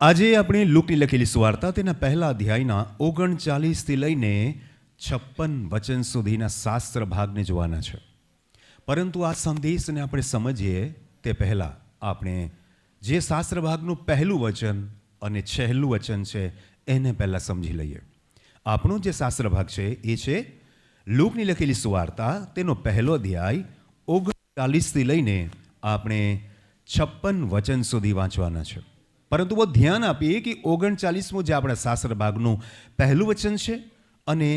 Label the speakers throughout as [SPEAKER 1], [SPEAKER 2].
[SPEAKER 1] આજે આપણે લુકની લખેલી સુવાર્તા તેના પહેલા અધ્યાયના 39થી લઈને 56 વચન સુધીના શાસ્ત્ર ભાગને જોવાના છે. પરંતુ આ સંદેશને આપણે સમજીએ તે પહેલાં આપણે જે શાસ્ત્ર ભાગનું પહેલું વચન અને છેલ્લું વચન છે એને પહેલાં સમજી લઈએ. આપણો જે શાસ્ત્ર ભાગ છે એ છે લુકની લખેલી સુવાર્તા તેનો પહેલો અધ્યાય 39થી લઈને આપણે 56 વચન સુધી વાંચવાના છે. પરંતુ બહુ ધ્યાન આપીએ કે 39મું જે આપણા શાસ્ત્ર ભાગનું પહેલું વચન છે અને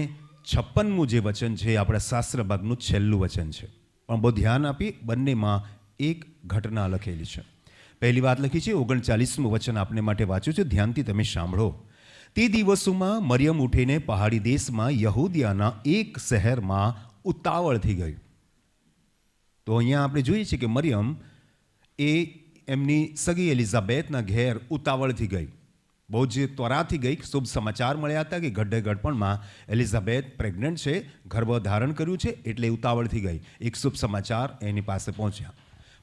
[SPEAKER 1] 56મું જે વચન છે એ આપણા શાસ્ત્ર ભાગનું છેલ્લું વચન છે. પણ બહુ ધ્યાન આપી, બંનેમાં એક ઘટના લખેલી છે. પહેલી વાત લખી છે, 39મું વચન આપને માટે વાંચ્યું છે, ધ્યાનથી તમે સાંભળો. તે દિવસોમાં મરિયમ ઉઠીને પહાડી દેશમાં યહૂદિયાના એક શહેરમાં ઉતાવળથી ગઈ. તો અહીંયા આપણે જોઈએ છીએ કે મરિયમ એ એમની સગી એલિઝાબેથના ઘેર ઉતાવળથી ગઈ. બહુ જ ત્વરાથી ગઈ. શુભ સમાચાર મળ્યા હતા કે ગઢે ગઢપણમાં એલિઝાબેથ પ્રેગ્નન્ટ છે, ગર્ભ ધારણ કર્યું છે, એટલે ઉતાવળથી ગઈ. એક શુભ સમાચાર એની પાસે પહોંચ્યા.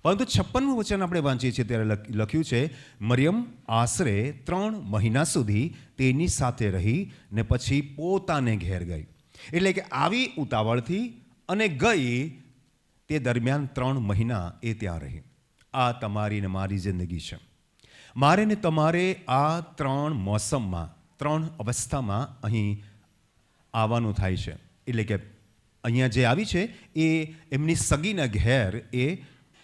[SPEAKER 1] પરંતુ 56મું વચન આપણે વાંચીએ છીએ ત્યારે લખ્યું છે, મરિયમ આશરે 3 મહિના સુધી તેની સાથે રહી ને પછી પોતાને ઘેર ગઈ. એટલે કે આવી ઉતાવળથી અને ગઈ તે દરમિયાન 3 મહિના એ ત્યાં રહી. આ તમારી ને મારી જિંદગી છે. મારે ને તમારે આ 3 મોસમમાં, 3 અવસ્થામાં અહીં આવવાનું થાય છે. એટલે કે અહીંયા જે આવી છે એ એમની સગીના ઘેર એ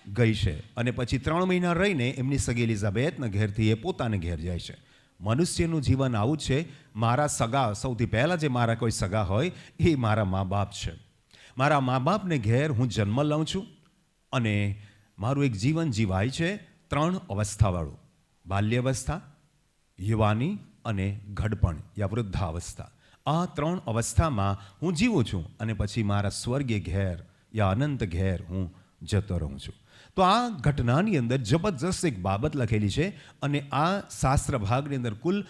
[SPEAKER 1] ગઈ છે અને પછી 3 મહિના રહીને એમની સગી એલિઝાબેથના ઘેરથી એ પોતાને ઘેર જાય છે. મનુષ્યનું જીવન આવું છે. મારા સગા, સૌથી પહેલાં જે મારા કોઈ સગા હોય એ મારા મા બાપ છે. મારા મા બાપને ઘેર હું જન્મ લઉં છું અને મારું એક જીવન જીવાય છે 3 અવસ્થાવાળું: બાલ્યાવસ્થા, યુવાની અને ઘડપણ યા વૃદ્ધાવસ્થા. આ 3 અવસ્થામાં હું જીવું છું અને પછી મારા સ્વર્ગીય ઘેર યા અનંત ઘેર હું જતો રહું છું. તો આ ઘટનાની અંદર જબરજસ્ત એક બાબત લખેલી છે અને આ શાસ્ત્ર ભાગની અંદર કુલ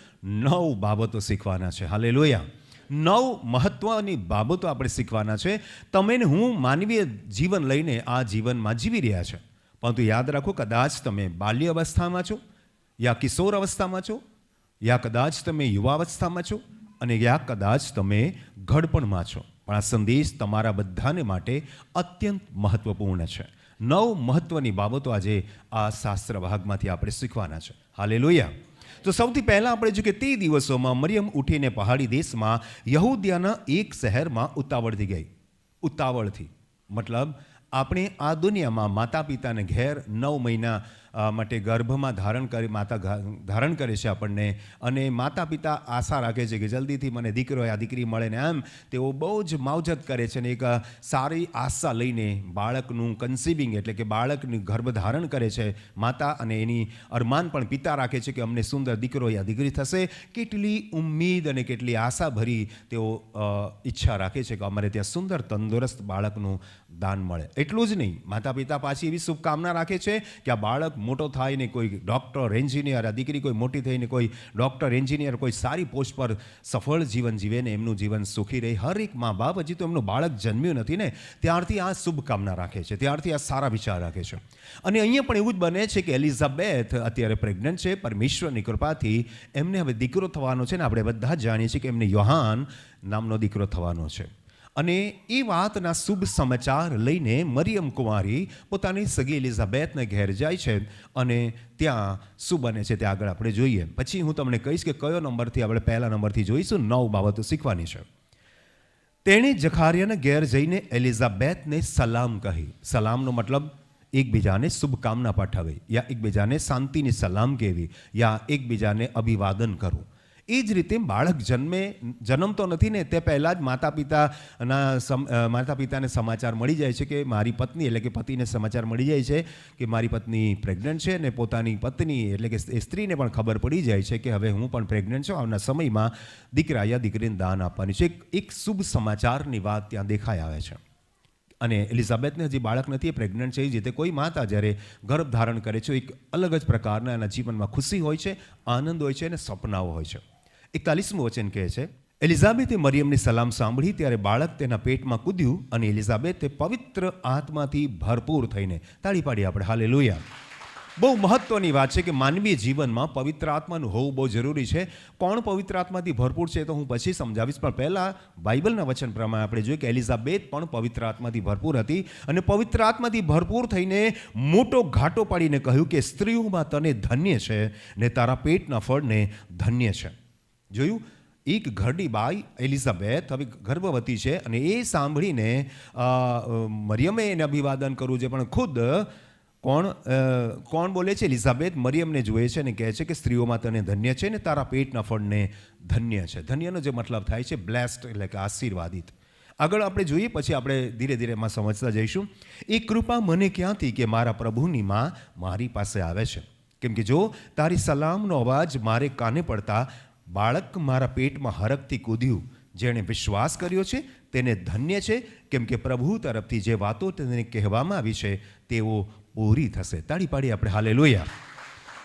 [SPEAKER 1] 9 બાબતો શીખવાના છે. હાલેલુયા! 9 મહત્વની બાબતો આપણે શીખવાના છે. તમે ને હું માનવીય જીવન લઈને આ જીવનમાં જીવી રહ્યા છે. પરંતુ યાદ રાખો, કદાચ તમે બાલ્ય અવસ્થામાં છો યા કિશોર અવસ્થામાં છો યા કદાચ તમે યુવાવસ્થામાં છો અને યા કદાચ તમે ઘડપણમાં છો. પણ આ સંદેશ તમારા બધાને માટે અત્યંત મહત્વપૂર્ણ છે. 9 મહત્વની બાબતો આજે આ શાસ્ત્ર ભાગમાંથી આપણે શીખવાના છે. હાલેલુયા! તો સૌથી પહેલાં આપણે જો કે તે દિવસોમાં મરિયમ ઉઠીને પહાડી દેશમાં યહૂદિયાના એક શહેરમાં ઉતાવળથી ગઈ. ઉતાવળથી મતલબ આપણે આ દુનિયામાં માતા પિતાને ઘેર 9 મહિના માટે ગર્ભમાં ધારણ કરે છે આપણને, અને માતા પિતા આશા રાખે છે કે જલ્દીથી મને દીકરો યા દીકરી મળે ને એમ તેઓ બહુ જ માવજત કરે છે ને એક સારી આશા લઈને બાળકનું કન્સીવિંગ એટલે કે બાળકનું ગર્ભ ધારણ કરે છે માતા, અને એની અરમાન પણ પિતા રાખે છે કે અમને સુંદર દીકરો યા દીકરી થશે. કેટલી ઉમ્મીદ અને કેટલી આશા ભરી તેઓ ઈચ્છા રાખે છે કે અમારે ત્યાં સુંદર તંદુરસ્ત બાળકનું દાન મળે. એટલું જ નહીં, માતા પિતા પાછી એવી શુભકામના રાખે છે કે આ બાળક મોટો થાય ને કોઈ ડૉક્ટર, એન્જિનિયર, આ દીકરી કોઈ મોટી થઈને કોઈ ડૉક્ટર, એન્જિનિયર, કોઈ સારી પોસ્ટ પર સફળ જીવન જીવે ને એમનું જીવન સુખી રહે. હર એક મા બાપ હજી તો એમનું બાળક જન્મ્યું નથી ને ત્યારથી આ શુભકામના રાખે છે, ત્યારથી આ સારા વિચાર રાખે છે. અને અહીંયા પણ એવું જ બને છે કે એલિઝાબેથ અત્યારે પ્રેગ્નન્ટ છે. પરમેશ્વરની કૃપાથી એમને હવે દીકરો થવાનો છે ને આપણે બધા જ જાણીએ છીએ કે એમને યોહાન નામનો દીકરો થવાનો છે. અને એ વાતના શુભ સમાચાર લઈને મરિયમ કુંવારી પોતાની સગી એલિઝાબેથને ઘેર જાય છે અને ત્યાં શું બને છે તે આગળ આપણે જોઈએ. પછી હું તમને કહીશ કે કયો નંબરથી આપણે પહેલા નંબરથી જોઈશું. 9 બાબતો શીખવાની છે. તેણે જખારિયાના ઘેર જઈને એલિઝાબેથને સલામ કહી. સલામનો મતલબ એકબીજાને શુભકામના પાઠવી યા એકબીજાને શાંતિની સલામ કહેવી યા એકબીજાને અભિવાદન કરવું. એ જ રીતે બાળક જન્મતો નથી ને તે પહેલાં જ માતા પિતાને સમાચાર મળી જાય છે કે મારી પત્ની એટલે કે પતિને સમાચાર મળી જાય છે કે મારી પત્ની પ્રેગ્નન્ટ છે, ને પોતાની પત્ની એટલે કે સ્ત્રીને પણ ખબર પડી જાય છે કે હવે હું પણ પ્રેગ્નન્ટ છું, આવના સમયમાં દીકરા યા દીકરીને દાન આપવાની છે. એક શુભ સમાચારની વાત ત્યાં દેખાઈ આવે છે. અને એલિઝાબેથને હજી બાળક નથી, એ પ્રેગ્નન્ટ છે. એ જ રીતે કોઈ માતા જ્યારે ગર્ભ ધારણ કરે છે એક અલગ જ પ્રકારના એના જીવનમાં ખુશી હોય છે, આનંદ હોય છે અને સપનાઓ હોય છે. 41મું વચન કહે છે, એલિઝાબેથે મરિયમની સલામ સાંભળી ત્યારે બાળક તેના પેટમાં કૂદ્યું અને એલિઝાબેથે પવિત્ર આત્માથી ભરપૂર થઈને, તાળી પાડીએ આપણે, હાલેલુયા, બહુ મહત્વની વાત છે કે માનવીય જીવનમાં પવિત્ર આત્માનું હોવું બહુ જરૂરી છે. કોણ પવિત્ર આત્માથી ભરપૂર છે તો હું પછી સમજાવીશ, પણ પહેલાં બાઇબલના વચન પ્રમાણે આપણે જોઈએ કે એલિઝાબેથ પણ પવિત્ર આત્માથી ભરપૂર હતી અને પવિત્ર આત્માથી ભરપૂર થઈને મોટો ઘાટો પાડીને કહ્યું કે સ્ત્રીઓમાં તને ધન્ય છે ને તારા પેટના ફળને ધન્ય છે. જોયું, એક ઘરડી બાઈ એલિઝાબેથ હવે ગર્ભવતી છે અને એ સાંભળીને મરિયમે એને અભિવાદન કરવું છે, પણ ખુદ કોણ બોલે છે? એલિઝાબેથ મરિયમને જુએ છે અને કહે છે કે સ્ત્રીઓમાં તને ધન્ય છે ને તારા પેટના ફળને ધન્ય છે. ધન્યનો જે મતલબ થાય છે બ્લેસ્ડ, એટલે કે આશીર્વાદિત. આગળ આપણે જોઈએ, પછી આપણે ધીરે ધીરે એમાં સમજતા જઈશું. એ કૃપા મને ક્યાંથી કે મારા પ્રભુની માં મારી પાસે આવે છે, કેમ કે જો તારી સલામનો અવાજ મારે કાને પડતા બાળક મારા પેટમાં હરખથી કૂદ્યું. જેણે વિશ્વાસ કર્યો છે તેને ધન્ય છે, કેમ કે પ્રભુ તરફથી જે વાતો તેને કહેવામાં આવી છે તેઓ પૂરી થશે. તાળી પાડી આપણે હાલેલુયા.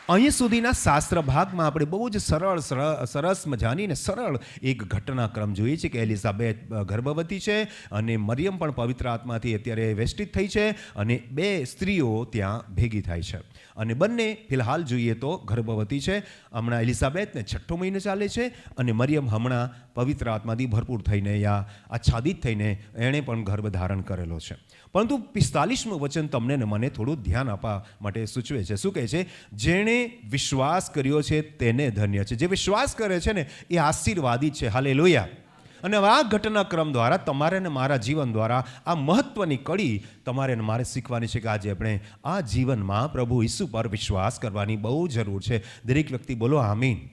[SPEAKER 1] અહીં સુધીના શાસ્ત્ર ભાગમાં આપણે બહુ જ સરસ મજાની ને સરળ એક ઘટનાક્રમ જોઈએ છે કે એલિઝાબેથ ગર્ભવતી છે અને મરિયમ પણ પવિત્ર આત્માથી અત્યારે વેષ્ટિત થઈ છે અને બે સ્ત્રીઓ ત્યાં ભેગી થાય છે અને બંને ફિલહાલ જોઈએ તો ગર્ભવતી છે. હમણાં એલિઝાબેથને 6 મહિનો ચાલે છે અને મરિયમ હમણાં પવિત્ર આત્માથી ભરપૂર થઈને યા આચ્છાદિત થઈને એણે પણ ગર્ભ ધારણ કરેલો છે. પરંતુ 45મું વચન તમને ને મને થોડું ધ્યાન આપવા માટે સૂચવે છે. શું કહે છે? જેણે વિશ્વાસ કર્યો છે તેને ધન્ય છે. જે વિશ્વાસ કરે છે ને એ આશીર્વાદિત છે. હાલેલુયા. અને આ ઘટનાક્રમ દ્વારા તમારે ને મારા જીવન દ્વારા આ મહત્વની કડી તમારે ને મારે શીખવાની છે કે આજે આપણે આ જીવનમાં પ્રભુ ઈસુ પર વિશ્વાસ કરવાની બહુ જરૂર છે. દરેક વ્યક્તિ બોલો આમીન.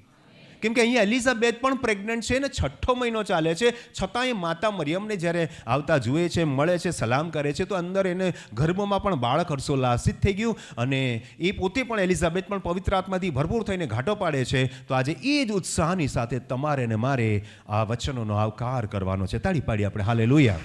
[SPEAKER 1] કેમ કે અહીંયા એલિઝાબેથ પણ પ્રેગ્નન્ટ છે ને 6 મહિનો ચાલે છે, છતાંય માતા મરિયમને જ્યારે આવતા જુએ છે, મળે છે, સલામ કરે છે તો અંદર એને ગર્ભમાં પણ બાળક હર્ષોલ્લાસિત થઈ ગયું અને એ પોતે પણ એલિઝાબેથ પણ પવિત્ર આત્માથી ભરપૂર થઈને ઘાટો પાડે છે. તો આજે એ જ ઉત્સાહની સાથે તમારે ને મારે આ વચનોનો આવકાર કરવાનો છે. તાળી પાડી આપણે હાલેલુયા.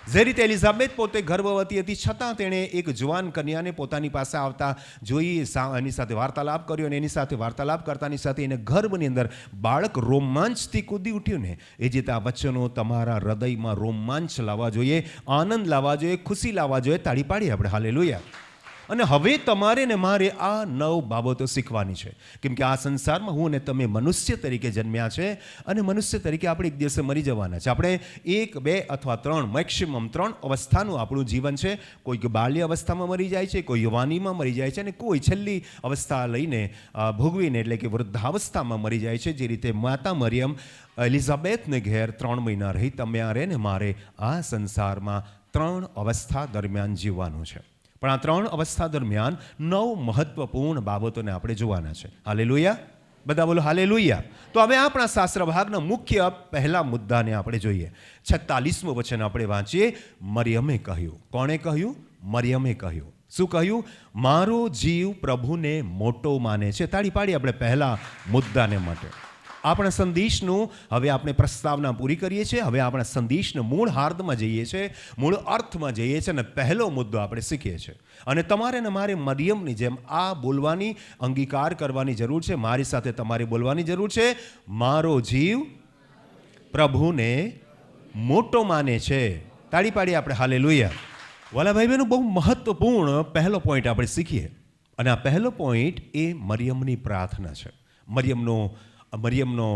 [SPEAKER 1] જે રીતે એલિઝાબેથ પોતે ગર્ભવતી હતી છતાં તેણે એક જુવાન કન્યાને પોતાની પાસે આવતા જોઈ, એની સાથે વાર્તાલાપ કર્યો અને એની સાથે વાર્તાલાપ કરતાની સાથે એને ગર્ભની અંદર બાળક રોમાંચથી કૂદી ઉઠ્યું ને એ જ રીતે આ વચનો તમારા હૃદયમાં રોમાંચ લાવવા જોઈએ, આનંદ લાવવા જોઈએ, ખુશી લાવવા જોઈએ. તાળી પાડીએ આપણે હાલેલુયા. અને હવે તમારે ને મારે આ 9 બાબતો શીખવાની છે, કેમ કે આ સંસારમાં હું અને તમે મનુષ્ય તરીકે જન્મ્યા છે અને મનુષ્ય તરીકે આપણે એક દિવસે મરી જવાના છે. આપણે 1, 2 અથવા 3 મેક્સિમમ 3 અવસ્થાનું આપણું જીવન છે. કોઈક બાલ્ય અવસ્થામાં મરી જાય છે, કોઈ યુવાનીમાં મરી જાય છે અને કોઈ છેલ્લી અવસ્થા લઈને ભોગવીને એટલે કે વૃદ્ધાવસ્થામાં મરી જાય છે. જે રીતે માતા મરિયમ એલિઝાબેથને ઘેર 3 મહિના રહી, તમારે ને મારે આ સંસારમાં 3 અવસ્થા દરમિયાન જીવવાનું છે. પણ આ 3 અવસ્થા દરમિયાન 9 મહત્વપૂર્ણ બાબતોને આપણે જોવાના છે. હાલેલુયા. બધા બોલો હાલેલુયા. તો હવે આપણા શાસ્ત્ર ભાગના મુખ્ય પહેલા મુદ્દાને આપણે જોઈએ. 46મું વચન આપણે વાંચીએ. મરિયમે કહ્યું. કોણે કહ્યું? મરિયમે કહ્યું. શું કહ્યું? મારો જીવ પ્રભુને મોટો માને છે. તાળી પાડી આપણે પહેલા મુદ્દાને માટે. આપણા સંદેશનું હવે આપણે પ્રસ્તાવના પૂરી કરીએ છીએ. હવે આપણા સંદેશના મૂળ હાર્દમાં જઈએ છીએ, મૂળ અર્થમાં જઈએ છીએ અને પહેલો મુદ્દો આપણે શીખીએ છીએ. અને તમારે ને મારે મરિયમની જેમ આ બોલવાની, અંગીકાર કરવાની જરૂર છે. મારી સાથે તમારે બોલવાની જરૂર છે. મારો જીવ પ્રભુને મોટો માને છે. તાળી પાડી આપણે હાલેલુયા. વાલા ભાઈ બહેનો, બહુ મહત્વપૂર્ણ પહેલો પોઈન્ટ આપણે શીખીએ અને આ પહેલો પોઈન્ટ એ મરિયમની પ્રાર્થના છે. મરિયમનો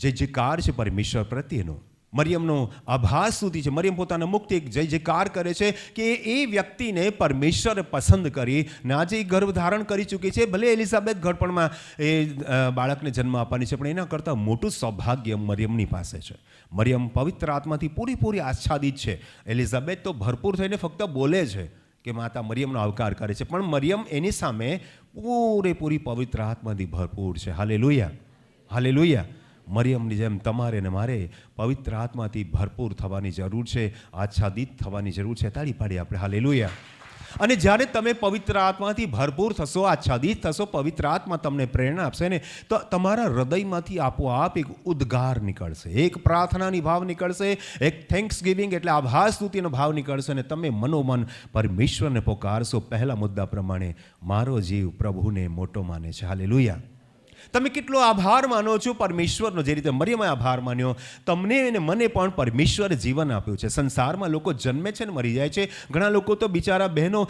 [SPEAKER 1] જય જયકાર છે પરમેશ્વર પ્રત્યેનો. મરિયમનો આભાર સ્તુતિ છે. મરિયમ પોતાના મુખથી એક જય જયકાર કરે છે કે એ વ્યક્તિને પરમેશ્વરે પસંદ કરી ને આજે એ ગર્ભ ધારણ કરી ચૂકી છે. ભલે એલિઝાબેથ ઘડપણમાં એ બાળકને જન્મ આપવાની છે, પણ એના કરતાં મોટું સૌભાગ્ય મરિયમની પાસે છે. મરિયમ પવિત્ર આત્માથી પૂરેપૂરી આચ્છાદિત છે. એલિઝાબેથ તો ભરપૂર થઈને ફક્ત બોલે છે કે માતા મરિયમનો આવકાર કરે છે, પણ મરિયમ એની સામે પૂરેપૂરી પવિત્ર આત્માથી ભરપૂર છે. હાલેલુયા. હાલેલુયા. મરિયમની જેમ તમારે ને મારે પવિત્ર આત્માથી ભરપૂર થવાની જરૂર છે, આચ્છાદિત થવાની જરૂર છે. તાળી પાડી આપણે હાલેલુયા. અને જ્યારે તમે પવિત્ર આત્માથી ભરપૂર થશો, આચ્છાદિત થશો, પવિત્ર આત્મા તમને પ્રેરણા આપશે ને તો તમારા હૃદયમાંથી આપોઆપ એક ઉદ્ગાર નીકળશે, એક પ્રાર્થનાની ભાવ નીકળશે, એક થેન્ક્સ ગિવિંગ એટલે આભાર સ્તુતિનો ભાવ નીકળશે અને તમે મનોમન પરમેશ્વરને પોકારશો. પહેલા મુદ્દા પ્રમાણે મારો જીવ પ્રભુને મોટો માને છે. હાલેલુયા. તમે કેટલો આભાર માનો છો પરમેશ્વરનો, જે રીતે મરિયમે આભાર માન્યો. તમને અને મને પણ પરમેશ્વરે જીવન આપ્યું છે. સંસારમાં લોકો જન્મે છે ને મરી જાય છે. ઘણા લોકો તો બિચારા બહેનો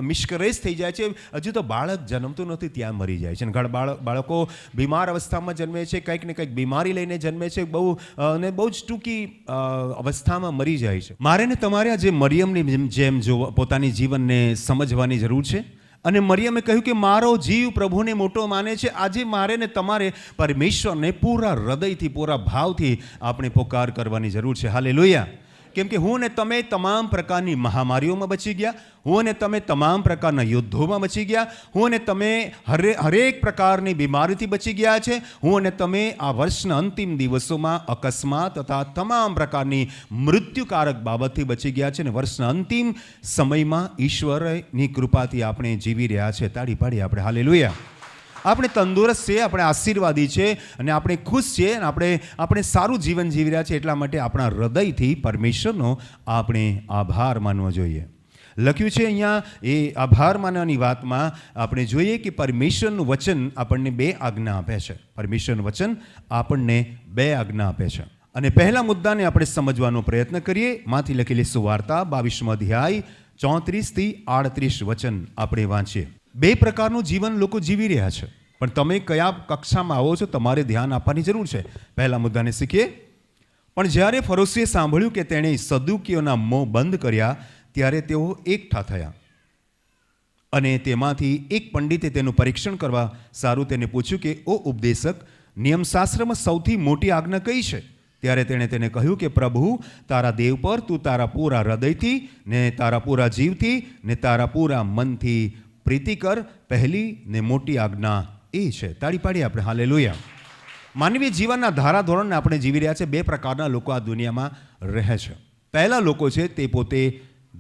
[SPEAKER 1] મિસકેરેજ થઈ જાય છે, હજુ તો બાળક જન્મતું નથી ત્યાં મરી જાય છે. ઘણા બાળકો બીમાર અવસ્થામાં જન્મે છે, કંઈક ને કંઈક બીમારી લઈને જન્મે છે, અને બહુ જ ટૂંકી અવસ્થામાં મરી જાય છે. મારે ને તમારે આજે મરિયમની જેમ પોતાની જીવનને સમજવાની જરૂર છે. અને મરિયમે કહ્યું કે મારો જીવ પ્રભુને મોટો માને છે. આજે મારે ને તમારે પરમેશ્વરને પૂરા હૃદયથી, પૂરા ભાવથી આપણે પોકાર કરવાની જરૂર છે. હાલેલુયા. કેમ કે હું ને તમે તમામ પ્રકારની મહામારીઓમાં બચી ગયા, હું અને તમે તમામ પ્રકારના યુદ્ધોમાં બચી ગયા, હું અને તમે હરેક પ્રકારની બીમારીથી બચી ગયા છે. હું અને તમે આ વર્ષના અંતિમ દિવસોમાં અકસ્માત તથા તમામ પ્રકારની મૃત્યુકારક બાબતથી બચી ગયા છે. અને વર્ષના અંતિમ સમયમાં ઈશ્વરની કૃપાથી આપણે જીવી રહ્યા છે. તાળી પાડી આપણે હાલેલુયા. આપણે તંદુરસ્ત છીએ, આપણે આશીર્વાદી છે, અને આપણે ખુશ છીએ, અને આપણે સારું જીવન જીવી રહ્યા છીએ. એટલા માટે આપણા હૃદયથી પરમેશ્વરનો આપણે આભાર માનવો જોઈએ. લખ્યું છે અહીંયા એ આભાર માનવાની વાતમાં આપણે જોઈએ કે પરમેશ્વરનું વચન આપણને 2 આજ્ઞા આપે છે. પરમેશ્વરનું વચન આપણને 2 આજ્ઞા આપે છે. અને પહેલા મુદ્દાને આપણે સમજવાનો પ્રયત્ન કરીએ. માંથી લખેલી સુવાર્તા 22મો અધ્યાય 34 થી 38 વચન આપણે વાંચીએ. 2 પ્રકારનું જીવન લોકો જીવી રહ્યા છે, પણ તમે કયા કક્ષામાં આવો છો તમારે ધ્યાન આપવાની જરૂર છે. પહેલા મુદ્દાને શીખીએ. પણ જ્યારે ફરોશીએ સાંભળ્યું કે તેણે સદુકીઓના મોં બંધ કર્યા, ત્યારે તેઓ એકઠા થયા. અને તેમાંથી એક પંડિતે તેનું પરીક્ષણ કરવા સારું તેને પૂછ્યું કે ઓ ઉપદેશક, નિયમશાસ્ત્રમાં સૌથી મોટી આજ્ઞા કઈ છે? ત્યારે તેણે તેને કહ્યું કે પ્રભુ તારા દેવ પર તું તારા પૂરા હૃદયથી ને તારા પૂરા જીવથી ને તારા પૂરા મનથી પ્રીતિ કર. પહેલી ને મોટી આજ્ઞા એ છે. તાળી પાડીએ આપણે હાલેલુયા. માનવીય જીવનના ધારાધોરણને આપણે જીવી રહ્યા છે. 2 પ્રકારના લોકો આ દુનિયામાં રહે છે. પહેલા લોકો છે તે પોતે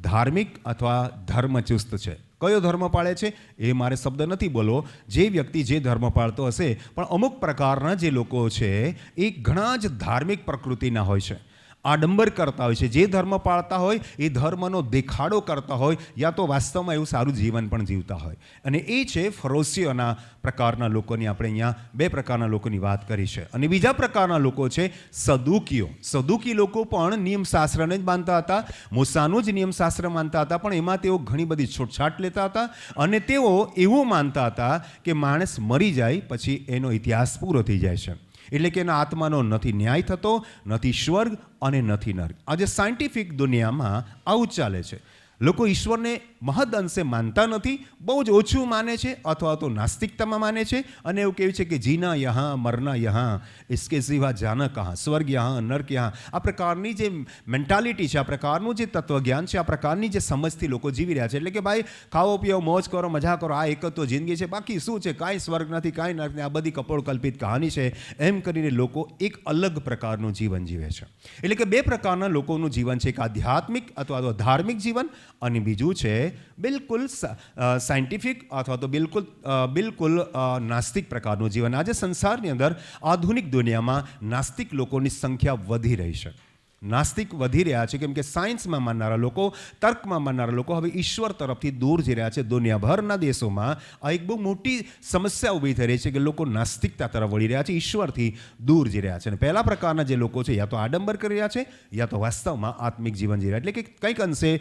[SPEAKER 1] ધાર્મિક અથવા ધર્મચુસ્ત છે. કયો ધર્મ પાળે છે એ મારે શબ્દ નથી બોલવો. જે વ્યક્તિ જે ધર્મ પાળતો હશે, પણ અમુક પ્રકારના જે લોકો છે એ ઘણા જ ધાર્મિક પ્રકૃતિના હોય છે, આડંબર કરતા હોય છે. જે ધર્મ પાળતા હોય એ ધર્મનો દેખાડો કરતા હોય, યા તો વાસ્તવમાં એવું સારું જીવન પણ જીવતા હોય. અને એ છે ફરોશીઓના પ્રકારના લોકોની. આપણે અહીંયા 2 પ્રકારના લોકોની વાત કરી છે. અને બીજા પ્રકારના લોકો છે સદુકીઓ. સદુકી લોકો પણ નિયમશાસ્ત્રને જ માનતા હતા, મૂસાનું જ નિયમશાસ્ત્ર માનતા હતા, પણ એમાં તેઓ ઘણી બધી છૂટછાટ લેતા હતા. અને તેઓ એવું માનતા હતા કે માણસ મરી જાય પછી એનો ઇતિહાસ પૂરો થઈ જાય છે. એટલે કે એના આત્માનો નથી ન્યાય થતો, નથી સ્વર્ગ અને નથી નર્ક. આજે સાયન્ટિફિક દુનિયામાં આવું ચાલે છે. લોકો ઈશ્વરને મહદ અંશે માનતા નથી, બહુ જ ઓછું માને છે, અથવા તો નાસ્તિકતામાં માને છે. અને એવું કહે છે કે જીના યહાં મરના યહાં, ઇસકે સિવા જાના કહાં, સ્વર્ગ યહાં નર્ક યહાં. આ પ્રકારની જે મેન્ટાલિટી છે, આ પ્રકારનું જે તત્વજ્ઞાન છે, આ પ્રકારની જે સમજથી લોકો જીવી રહ્યા છે. એટલે કે ભાઈ ખાઓ પીઓ, મોજ કરો, મજા કરો, આ એક જ તો જિંદગી છે, બાકી શું છે, કાંઈ સ્વર્ગ નથી, કાંઈ નર્ક નથી, આ બધી કપોળકલ્પિત કહાની છે. એમ કરીને લોકો એક અલગ પ્રકારનું જીવન જીવે છે. એટલે કે 2 પ્રકારના લોકોનું જીવન છે, એક આધ્યાત્મિક અથવા તો ધાર્મિક જીવન, અને બીજું છે બિલકુલ સાયન્ટિફિક અથવા તો બિલકુલ નાસ્તિક પ્રકારનું જીવન. આજે સંસારની અંદર આધુનિક દુનિયામાં નાસ્તિક લોકોની સંખ્યા વધી રહી છે. નાસ્તિક વધી રહ્યા છે કેમ કે સાયન્સમાં માનનારા લોકો, તર્કમાં માનનારા લોકો હવે ઈશ્વર તરફથી દૂર જઈ રહ્યા છે. દુનિયાભરના દેશોમાં આ એક બહુ મોટી સમસ્યા ઊભી થઈ રહી છે કે લોકો નાસ્તિકતા તરફ વળી રહ્યા છે, ઈશ્વરથી દૂર જઈ રહ્યા છે. અને પહેલા પ્રકારના જે લોકો છે યા તો આડંબર કરી રહ્યા છે, યા તો વાસ્તવમાં આત્મિક જીવન જીવી રહ્યા, એટલે કે કંઈક અંશે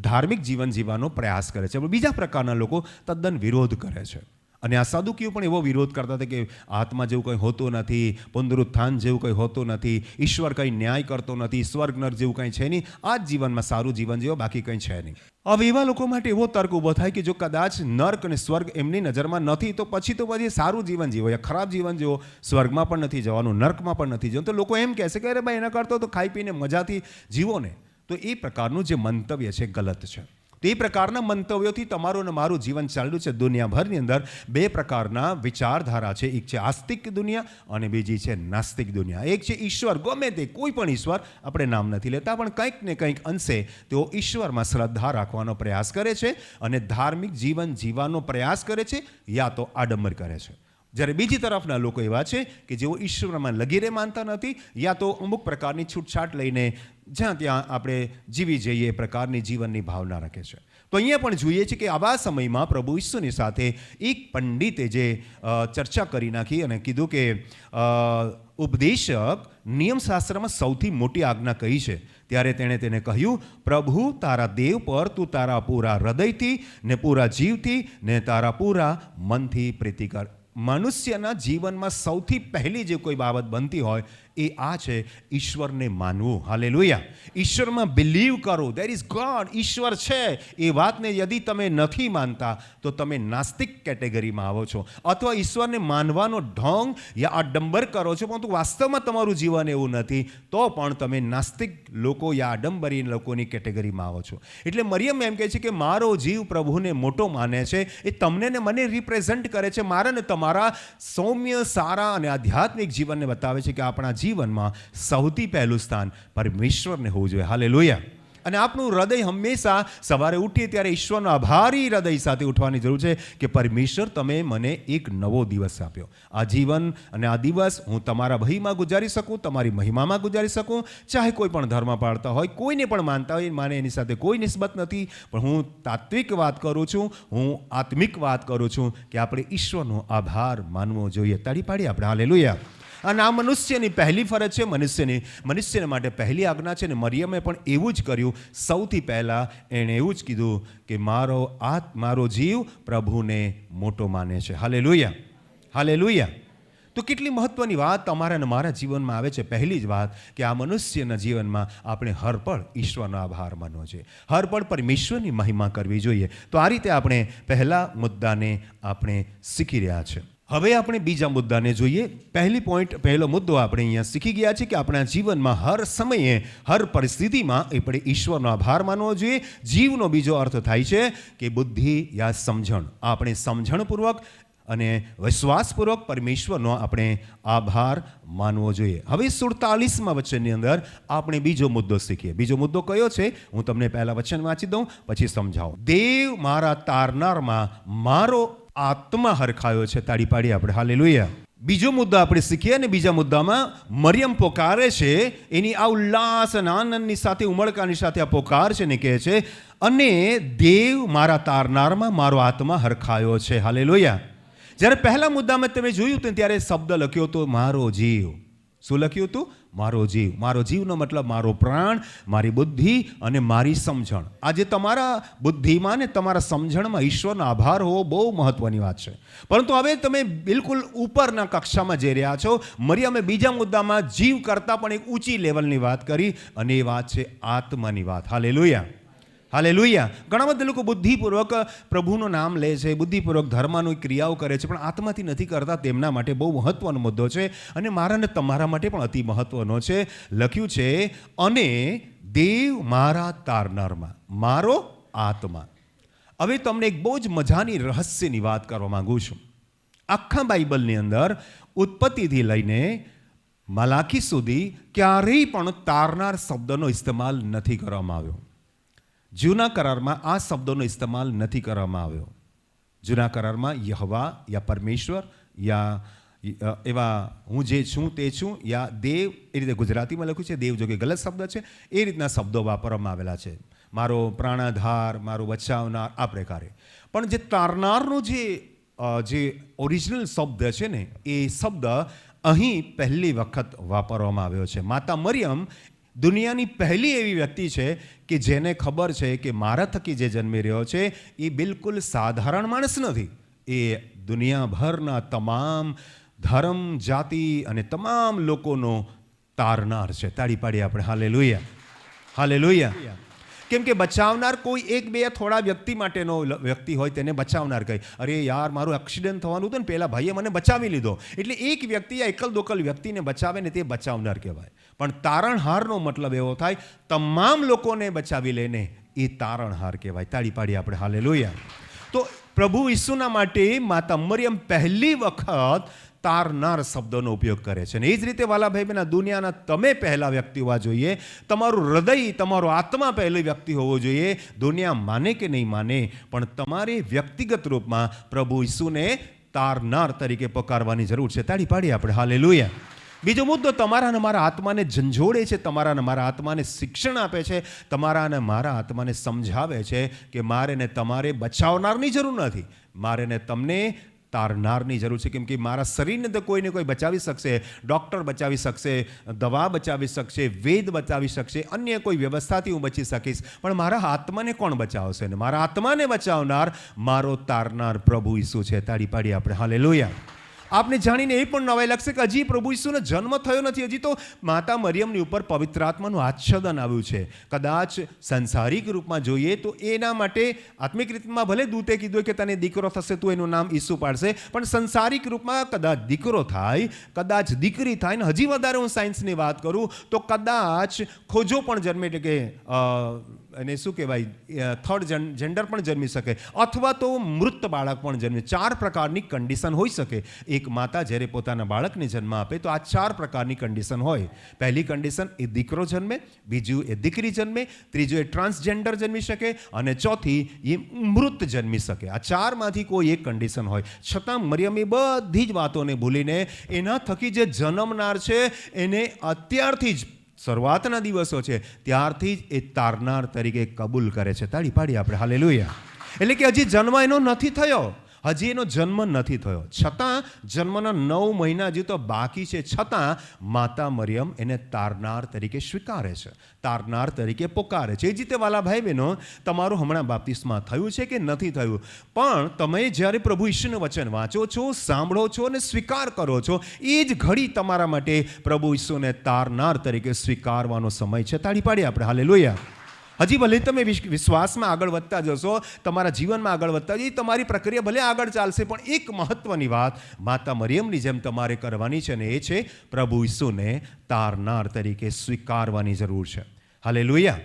[SPEAKER 1] ધાર્મિક જીવન જીવવાનો પ્રયાસ કરે છે. બીજા પ્રકારના લોકો તદ્દન વિરોધ કરે છે. અને આ સદુકીઓ પણ એવો વિરોધ કરતા હતા કે આત્મા જેવું કંઈ હોતું નથી, પુનરુત્થાન જેવું કંઈ હોતું નથી, ઈશ્વર કંઈ ન્યાય કરતો નથી, સ્વર્ગ નર્ક જેવું કંઈ છે નહીં, આ જ જીવનમાં સારું જીવન જીવો, બાકી કંઈ છે નહીં. હવે એવા લોકો માટે એવો તર્ક ઊભો થાય કે જો કદાચ નર્ક અને સ્વર્ગ એમની નજરમાં નથી તો પછી સારું જીવન જીવો યા ખરાબ જીવન જીવો, સ્વર્ગમાં પણ નથી જવાનું, નર્કમાં પણ નથી જવાનું. તો લોકો એમ કહેશે કે અરે ભાઈ એના કરતો તો ખાઈ પીને મજાથી જીવો ને. તો એ પ્રકારનું જે મંતવ્ય છે ગલત છે. તે પ્રકારના મંતવ્યોથી તમારું અને મારું જીવન ચાલ્યું છે. દુનિયાભરની અંદર 2 પ્રકારના વિચારધારા છે. એક છે આસ્તિક દુનિયા અને બીજી છે નાસ્તિક દુનિયા. એક છે ઈશ્વર, ગમે તે કોઈ પણ ઈશ્વર, આપણે નામ નથી લેતા, પણ કંઈક ને કંઈક અંશે તેઓ ઈશ્વરમાં શ્રદ્ધા રાખવાનો પ્રયાસ કરે છે અને ધાર્મિક જીવન જીવવાનો પ્રયાસ કરે છે, યા તો આડંબર કરે છે. જ્યારે બીજી તરફના લોકો એવા છે કે જેઓ ઈશ્વરમાં લગીરે માનતા નથી, યા તો અમુક પ્રકારની છૂટછાટ લઈને જ્યાં ત્યાં આપણે જીવી જઈએ એ પ્રકારની જીવનની ભાવના રાખે છે. તો અહીંયા પણ જોઈએ છે કે આવા સમયમાં પ્રભુ ઈસુની સાથે એક પંડિતે જે ચર્ચા કરી નાખી અને કીધું કે ઉપદેશક નિયમશાસ્ત્રમાં સૌથી મોટી આજ્ઞા કઈ છે? ત્યારે તેણે તેને કહ્યું, પ્રભુ તારા દેવ પર તું તારા પૂરા હૃદયથી ને પૂરા જીવથી ને તારા પૂરા મનથી પ્રીતિ કર. મનુષ્યના જીવનમાં સૌથી પહેલી જે કોઈ બાબત બનતી હોય એ આ છે, ઈશ્વરને માનવું. હાલેલુયા. ઈશ્વરમાં બિલીવ કરો, દેર ઇઝ ગોડ, ઈશ્વર છે. એ વાતને યદિ તમે નથી માનતા તો તમે નાસ્તિક કેટેગરીમાં આવો છો, અથવા ઈશ્વરને માનવાનો ઢોંગ યા આડંબર કરો છો, પરંતુ વાસ્તવમાં તમારું જીવન એવું નથી, તો પણ તમે નાસ્તિક લોકો યા આડંબરી લોકોની કેટેગરીમાં આવો છો. એટલે મરિયમ એમ કહે છે કે મારો જીવ પ્રભુને મોટો માને છે. એ તમને ને મને રિપ્રેઝન્ટ કરે છે, મારા ને તમારા સૌમ્ય, સારા અને આધ્યાત્મિક જીવનને બતાવે છે કે આપણા જીવનમાં સૌથી પહેલું સ્થાન પરમેશ્વરને હોવું જોઈએ. હાલેલુયા. અને આપણું હૃદય હંમેશા સવારે ઉઠીએ ત્યારે ઈશ્વરનો આભારી હૃદય સાથે ઉઠવાની જરૂર છે કે પરમેશ્વર તમે મને એક નવો દિવસ આપ્યો. આ જીવન અને આ દિવસ હું તમારા ભયમાં ગુજારી શકું, તમારી મહિમામાં ગુજારી શકું. ચાહે કોઈ પણ ધર્મ પાળતા હોય, કોઈને પણ માનતા હોય, માને એની સાથે કોઈ નિસ્બત નથી, પણ હું તાત્વિક વાત કરું છું, હું આત્મિક વાત કરું છું કે આપણે ઈશ્વરનો આભાર માનવો જોઈએ. તાળી પાડી આપણે. હાલેલુયા. અને આ મનુષ્યની પહેલી ફરજ છે, મનુષ્યને માટે પહેલી આજ્ઞા છે. ને મરિયમે પણ એવું જ કર્યું. સૌથી પહેલાં એણે એવું જ કીધું કે મારો જીવ પ્રભુને મોટો માને છે. હાલેલુયા. હાલેલુયા. તો કેટલી મહત્વની વાત તમારા અને મારા જીવનમાં આવે છે. પહેલી જ વાત કે આ મનુષ્યના જીવનમાં આપણે હરપળ ઈશ્વરનો આભાર માનવો જોઈએ, હરપળ પરમેશ્વરની મહિમા કરવી જોઈએ. તો આ રીતે આપણે પહેલા મુદ્દાને આપણે શીખી રહ્યા છે. હવે આપણે બીજા મુદ્દાને જોઈએ. પહેલો મુદ્દો આપણે અહીંયા શીખી ગયા છે કે આપણા જીવનમાં હર સમયે, હર પરિસ્થિતિમાં આપણે ઈશ્વરનો આભાર માનવો જોઈએ. જીવનો બીજો અર્થ થાય છે કે બુદ્ધિ યા સમજણ. આપણે સમજણપૂર્વક અને વિશ્વાસપૂર્વક પરમેશ્વરનો આપણે આભાર માનવો જોઈએ. હવે 47માં વચનની અંદર આપણે બીજો મુદ્દો શીખીએ. બીજો મુદ્દો કયો છે? હું તમને પહેલા વચન વાંચી દઉં, પછી સમજાવું. દેવ મારા તારનારમાં મારો આત્મા હરખાયો છે. તાળી પાડી આપણે. હાલેલુયા. બીજો મુદ્દો આપણે શીખીએ. અને બીજા મુદ્દામાં મરિયમ પોકારે છે, એની આ ઉલ્લાસ અને આનંદની સાથે, ઉમળકાની સાથે આ પોકાર છે ને કહે છે, અને દેવ મારા તારનારમાં મારો આત્મા હરખાયો છે. હાલેલુયા. જ્યારે પહેલા મુદ્દામાં તમે જોયું હતું ત્યારે શબ્દ લખ્યો હતો મારો જીવ. શું લખ્યું હતું? મારો જીવ. મારો જીવનો મતલબ મારો પ્રાણ, મારી બુદ્ધિ અને મારી સમજણ. આજે તમારા બુદ્ધિમાં ને તમારા સમજણમાં ઈશ્વરનો આભાર હોવો બહુ મહત્વની વાત છે. પરંતુ હવે તમે બિલકુલ ઉપરના કક્ષામાં જઈ રહ્યા છો. મરિયમે બીજા મુદ્દામાં જીવ કરતાં પણ એક ઊંચી લેવલની વાત કરી, અને એ વાત છે આત્માની વાત. હાલેલુયા. હાલેલુયા. ઘણા બધા લોકો બુદ્ધિપૂર્વક પ્રભુનું નામ લે છે, બુદ્ધિપૂર્વક ધર્મની ક્રિયાઓ કરે છે, પણ આત્માથી નથી કરતા. તેમના માટે બહુ મહત્વનો મુદ્દો છે, અને મારા ને તમારા માટે પણ અતિ મહત્વનો છે. લખ્યું છે, અને દેવ મારા તારનારમાં મારો આત્મા. હવે તમને એક બહુ જ મજાની રહસ્યની વાત કરવા માંગુ છું. આખા બાઇબલની અંદર ઉત્પત્તિથી લઈને મલાકી સુધી ક્યારેય પણ તારનાર શબ્દનો ઇસ્તેમાલ નથી કરવામાં આવ્યો. જૂના કરારમાં આ શબ્દોનો ઇસ્તેમાલ નથી કરવામાં આવ્યો. જૂના કરારમાં યહવા યા પરમેશ્વર યા એવા હું જે છું તે છું યા દેવ, એ રીતે ગુજરાતીમાં લખ્યું છે. દેવ જો કે ગલત શબ્દ છે, એ રીતના શબ્દો વાપરવામાં આવેલા છે. મારો પ્રાણાધાર, મારો બચાવનાર, આ પ્રકારે. પણ જે તારનારનો જે ઓરિજિનલ શબ્દ છે ને, એ શબ્દ અહીં પહેલી વખત વાપરવામાં આવ્યો છે. માતા મરિયમ દુનિયાની પહેલી એવી વ્યક્તિ છે કે જેને ખબર છે કે મારા થકી જે જન્મી રહ્યો છે એ બિલકુલ સાધારણ માણસ નથી. એ દુનિયાભરના તમામ ધર્મ, જાતિ અને તમામ લોકોનો તારનાર છે. તાળી પાડી આપણે. હાલેલુયા. હાલેલુયા. કેમ કે બચાવનાર કોઈ એક બે થોડા વ્યક્તિ માટેનો વ્યક્તિ હોય તેને બચાવનાર કહે. અરે યાર, મારું એક્સિડન્ટ થવાનું હતું ને, પહેલાં ભાઈએ મને બચાવી લીધો. એટલે એક વ્યક્તિ આ એકલ દોકલ વ્યક્તિને બચાવે ને તે બચાવનાર કહેવાય. પણ તારણહારનો મતલબ એવો થાય તમામ લોકોને બચાવી લઈને, એ તારણહાર કહેવાય. તાળી પાડી આપણે. હાલેલુયા. તો પ્રભુ ઈસુના માટે માતા મરિયમ પહેલી વખત તારનાર શબ્દોનો ઉપયોગ કરે છે. અને એ જ રીતે વાલા ભાઈ બહેન, દુનિયાના તમે પહેલા વ્યક્તિ હોવા જોઈએ. તમારું હૃદય, તમારો આત્મા પહેલી વ્યક્તિ હોવો જોઈએ. દુનિયા માને કે નહીં માને, પણ તમારે વ્યક્તિગત રૂપમાં પ્રભુ ઈસુને તારનાર તરીકે પોકારવાની જરૂર છે. તાળી પાડીએ આપણે. હાલેલુયા. બીજો મુદ્દો તમારા અને મારા આત્માને ઝંઝોડે છે, તમારા અને મારા આત્માને શિક્ષણ આપે છે, તમારા અને મારા આત્માને સમજાવે છે કે મારે ને તમારે બચાવનારની જરૂર નથી, મારે ને તમને તારનારની જરૂર છે. કેમ કે મારા શરીરને તો કોઈને કોઈ બચાવી શકશે, ડૉક્ટર બચાવી શકશે, દવા બચાવી શકશે, વેદ બચાવી શકશે, અન્ય કોઈ વ્યવસ્થાથી હું બચી શકીશ, પણ મારા આત્માને કોણ બચાવશે? ને મારા આત્માને બચાવનાર મારો તારનાર પ્રભુ ઈસુ છે. તાળી પાડીએ આપણે. હાલેલુયા. આપને જાણીને એ પણ નવાઈ લાગશે કે હજી પ્રભુ ઈસુનો જન્મ થયો નથી, હજી તો માતા મરિયમની ઉપર પવિત્ર આત્માનું આચ્છાદન આવ્યું છે. કદાચ સંસારિક રૂપમાં જોઈએ તો એના માટે આત્મિક રીતમાં ભલે દૂતે કીધું કે તને દીકરો થશે, તું એનું નામ ઈસુ પાડશે, પણ સંસારિક રૂપમાં કદાચ દીકરો થાય, કદાચ દીકરી થાય, ને હજી વધારે હું સાયન્સની વાત કરું તો કદાચ ખોજો પણ જન્મે, એટલે કે અને શું કહેવાય, થર્ડ જેન્ડર પણ જન્મી શકે, અથવા તો મૃત બાળક પણ જન્મે. 4 પ્રકારની કન્ડિશન હોઈ શકે. એક માતા જ્યારે પોતાના બાળકને જન્મ આપે તો આ 4 પ્રકારની કન્ડિશન હોય. પહેલી કન્ડિશન એ દીકરો જન્મે, બીજું એ દીકરી જન્મે, ત્રીજું એ ટ્રાન્સજેન્ડર જન્મી શકે, અને ચોથી એ મૃત જન્મી શકે. આ 4માંથી કોઈ એક કન્ડિશન હોય. છતાં મરિયમ એ બધી જ વાતોને ભૂલીને એના થકી જે જન્મનાર છે એને અત્યારથી જ, શરૂઆતના દિવસો છે ત્યારથી જ એ તારનાર તરીકે કબૂલ કરે છે. તાળી પાડીએ આપણે. હાલેલુયા. એટલે કે હજી જન્મ એનો નથી થયો, હજી એનો જન્મ નથી થયો, છતાં જન્મના 9 મહિના હજી તો બાકી છે, છતાં માતા મરિયમ એને તારનાર તરીકે સ્વીકારે છે, તારનાર તરીકે પોકારે છે. એ જ રીતે વાલા ભાઈ બહેનો, તમારું હમણાં બાપ્તિસ્મા થયું છે કે નથી થયું, પણ તમે જ્યારે પ્રભુ ઈસુનું વચન વાંચો છો, સાંભળો છો અને સ્વીકાર કરો છો, એ જ ઘડી તમારા માટે પ્રભુ ઈસુને તારનાર તરીકે સ્વીકારવાનો સમય છે. તાળી પાડીએ આપણે. હાલેલુયા. હજી ભલે તમે વિશ્વાસમાં આગળ વધતા જશો, તમારા જીવનમાં આગળ વધતા જઈ, તમારી પ્રક્રિયા ભલે આગળ ચાલશે, પણ એક મહત્વની વાત માતા મરિયમની જેમ તમારે કરવાની છે, ને એ છે પ્રભુ ઈસુને તારનાર તરીકે સ્વીકારવાની જરૂર છે. હાલેલુયા.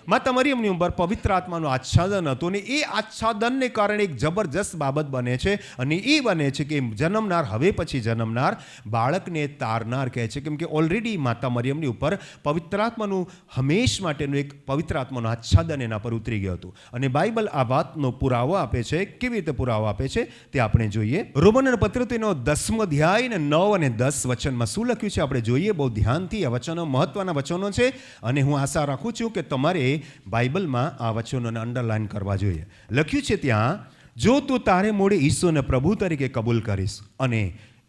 [SPEAKER 1] માતા મરિયમની ઉપર પવિત્ર આત્માનું આચ્છાદન હતું, અને એ આચ્છાદનને કારણે એક જબરજસ્ત બાબત બને છે, અને એ બને છે કે જન્મનાર, હવે પછી જન્મનાર બાળકને તારનાર કહે છે. કેમ કે ઓલરેડી માતા મરિયમની ઉપર પવિત્ર આત્માનું હંમેશ માટેનું એક પવિત્ર આત્માનું આચ્છાદન એના પર ઉતરી ગયું હતું. અને બાઇબલ આ વાતનો પુરાવો આપે છે. કેવી રીતે પુરાવો આપે છે તે આપણે જોઈએ. રોમનના પત્ર તેનો 10મો અધ્યાય ને 9 અને 10 વચનમાં શું લખ્યું છે આપણે જોઈએ. બહુ ધ્યાનથી આ વચનો મહત્વના વચનો છે, અને હું આશા રાખું છું કે તમારે બાઇબલમાં આ વચનોને અંડરલાઈન કરવા જોઈએ. લખ્યું છે ત્યાં, જો તું તારે મોડે ઈસુને પ્રભુ તરીકે કબૂલ કરીશ અને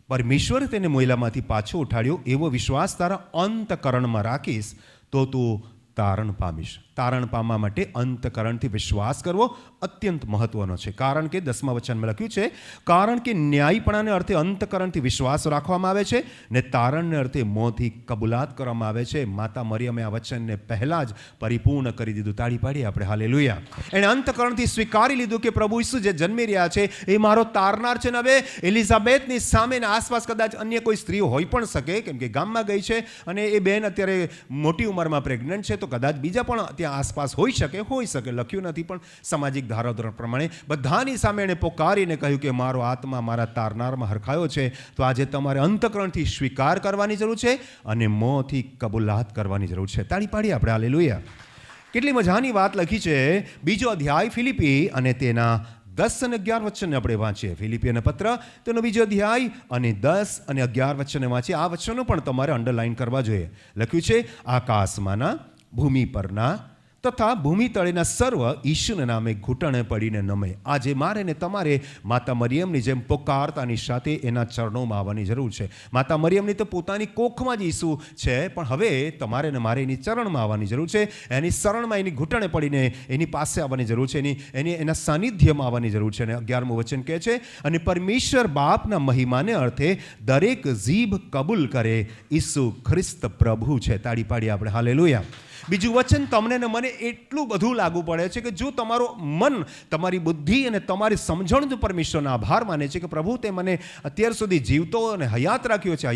[SPEAKER 1] પરમેશ્વરે તેને મોયલામાંથી પાછો ઉઠાડ્યો એવો વિશ્વાસ તારા અંતકરણમાં રાખીશ, તો તું તારણ પામીશ. તારણ પામવા માટે અંતકરણથી વિશ્વાસ કરવો અત્યંત મહત્વનો છે. કારણ કે 10મા વચનમાં લખ્યું છે, કારણ કે ન્યાયપણાને અર્થે અંતકરણથી વિશ્વાસ રાખવામાં આવે છે, ને તારણને અર્થે મોંથી કબૂલાત કરવામાં આવે છે. માતા મરિયમે આ વચનને પહેલાં જ પરિપૂર્ણ કરી દીધું. તાળી પાડીએ આપણે. હાલેલુયા. એણે અંતકરણથી સ્વીકારી લીધું કે પ્રભુ ઈસુ જે જન્મી રહ્યા છે એ મારો તારનાર છે. ને હવે એલિઝાબેથની સામે આસપાસ કદાચ અન્ય કોઈ સ્ત્રી હોઈ પણ શકે, કેમ કે ગામમાં ગઈ છે, અને એ બેન અત્યારે મોટી ઉંમરમાં પ્રેગ્નન્ટ છે, તો કદાચ બીજા પણ ત્યાં આસપાસ હોઈ શકે. લખ્યું નથી, પણ સામાજિક ધારાધોરણ પ્રમાણે બધાની સામે એણે પોકારીને કહ્યું કે મારો આત્મા મારા તારનારમાં હરખાયો છે. તો આજે તમારે અંતકરણથી સ્વીકાર કરવાની જરૂર છે, અને મોંથી કબૂલાત કરવાની જરૂર છે. તાળી પાડીએ આપણે. હાલેલુયા. કેટલી મજાની વાત લખી છે. 2જો અધ્યાય ફિલિપી અને તેના 10 અને 11 વચનને આપણે વાંચીએ. ફિલિપિયના પત્ર તેનો 2જો અધ્યાય અને 10 અને 11 વચનને વાંચીએ. આ વચનો પણ તમારે અંડરલાઈન કરવા જોઈએ. લખ્યું છે, આકાશમાંના, ભૂમિ પરના તથા ભૂમિ તળેના સર્વ ઈશુના નામે ઘૂંટણે પડીને નમે. આજે મારે ને તમારે માતા મરિયમની જેમ પોકારતાની સાથે એના ચરણોમાં આવવાની જરૂર છે. માતા મરિયમની તો પોતાની કોખમાં જ ઈસુ છે, પણ હવે તમારે ને મારે એની ચરણમાં આવવાની જરૂર છે. એની શરણમાં, એની ઘૂંટણે પડીને એની પાસે આવવાની જરૂર છે, એના સાનિધ્યમાં આવવાની જરૂર છે. અને 11મું વચન કહે છે, અને પરમેશ્વર બાપના મહિમાને અર્થે દરેક જીભ કબૂલ કરે ઈસુ ખ્રિસ્ત પ્રભુ છે. તાળી પાડીએ આપણે. હાલેલુયા. બીજું વચન તમને ને મને એટલું બધું લાગુ પડે છે કે જો તમારું મન, તમારી બુદ્ધિ અને તમારી સમજણ જો પરમેશ્વરનો આભાર માને છે કે પ્રભુ તે મને અત્યાર સુધી જીવતો અને હયાત રાખ્યો છે,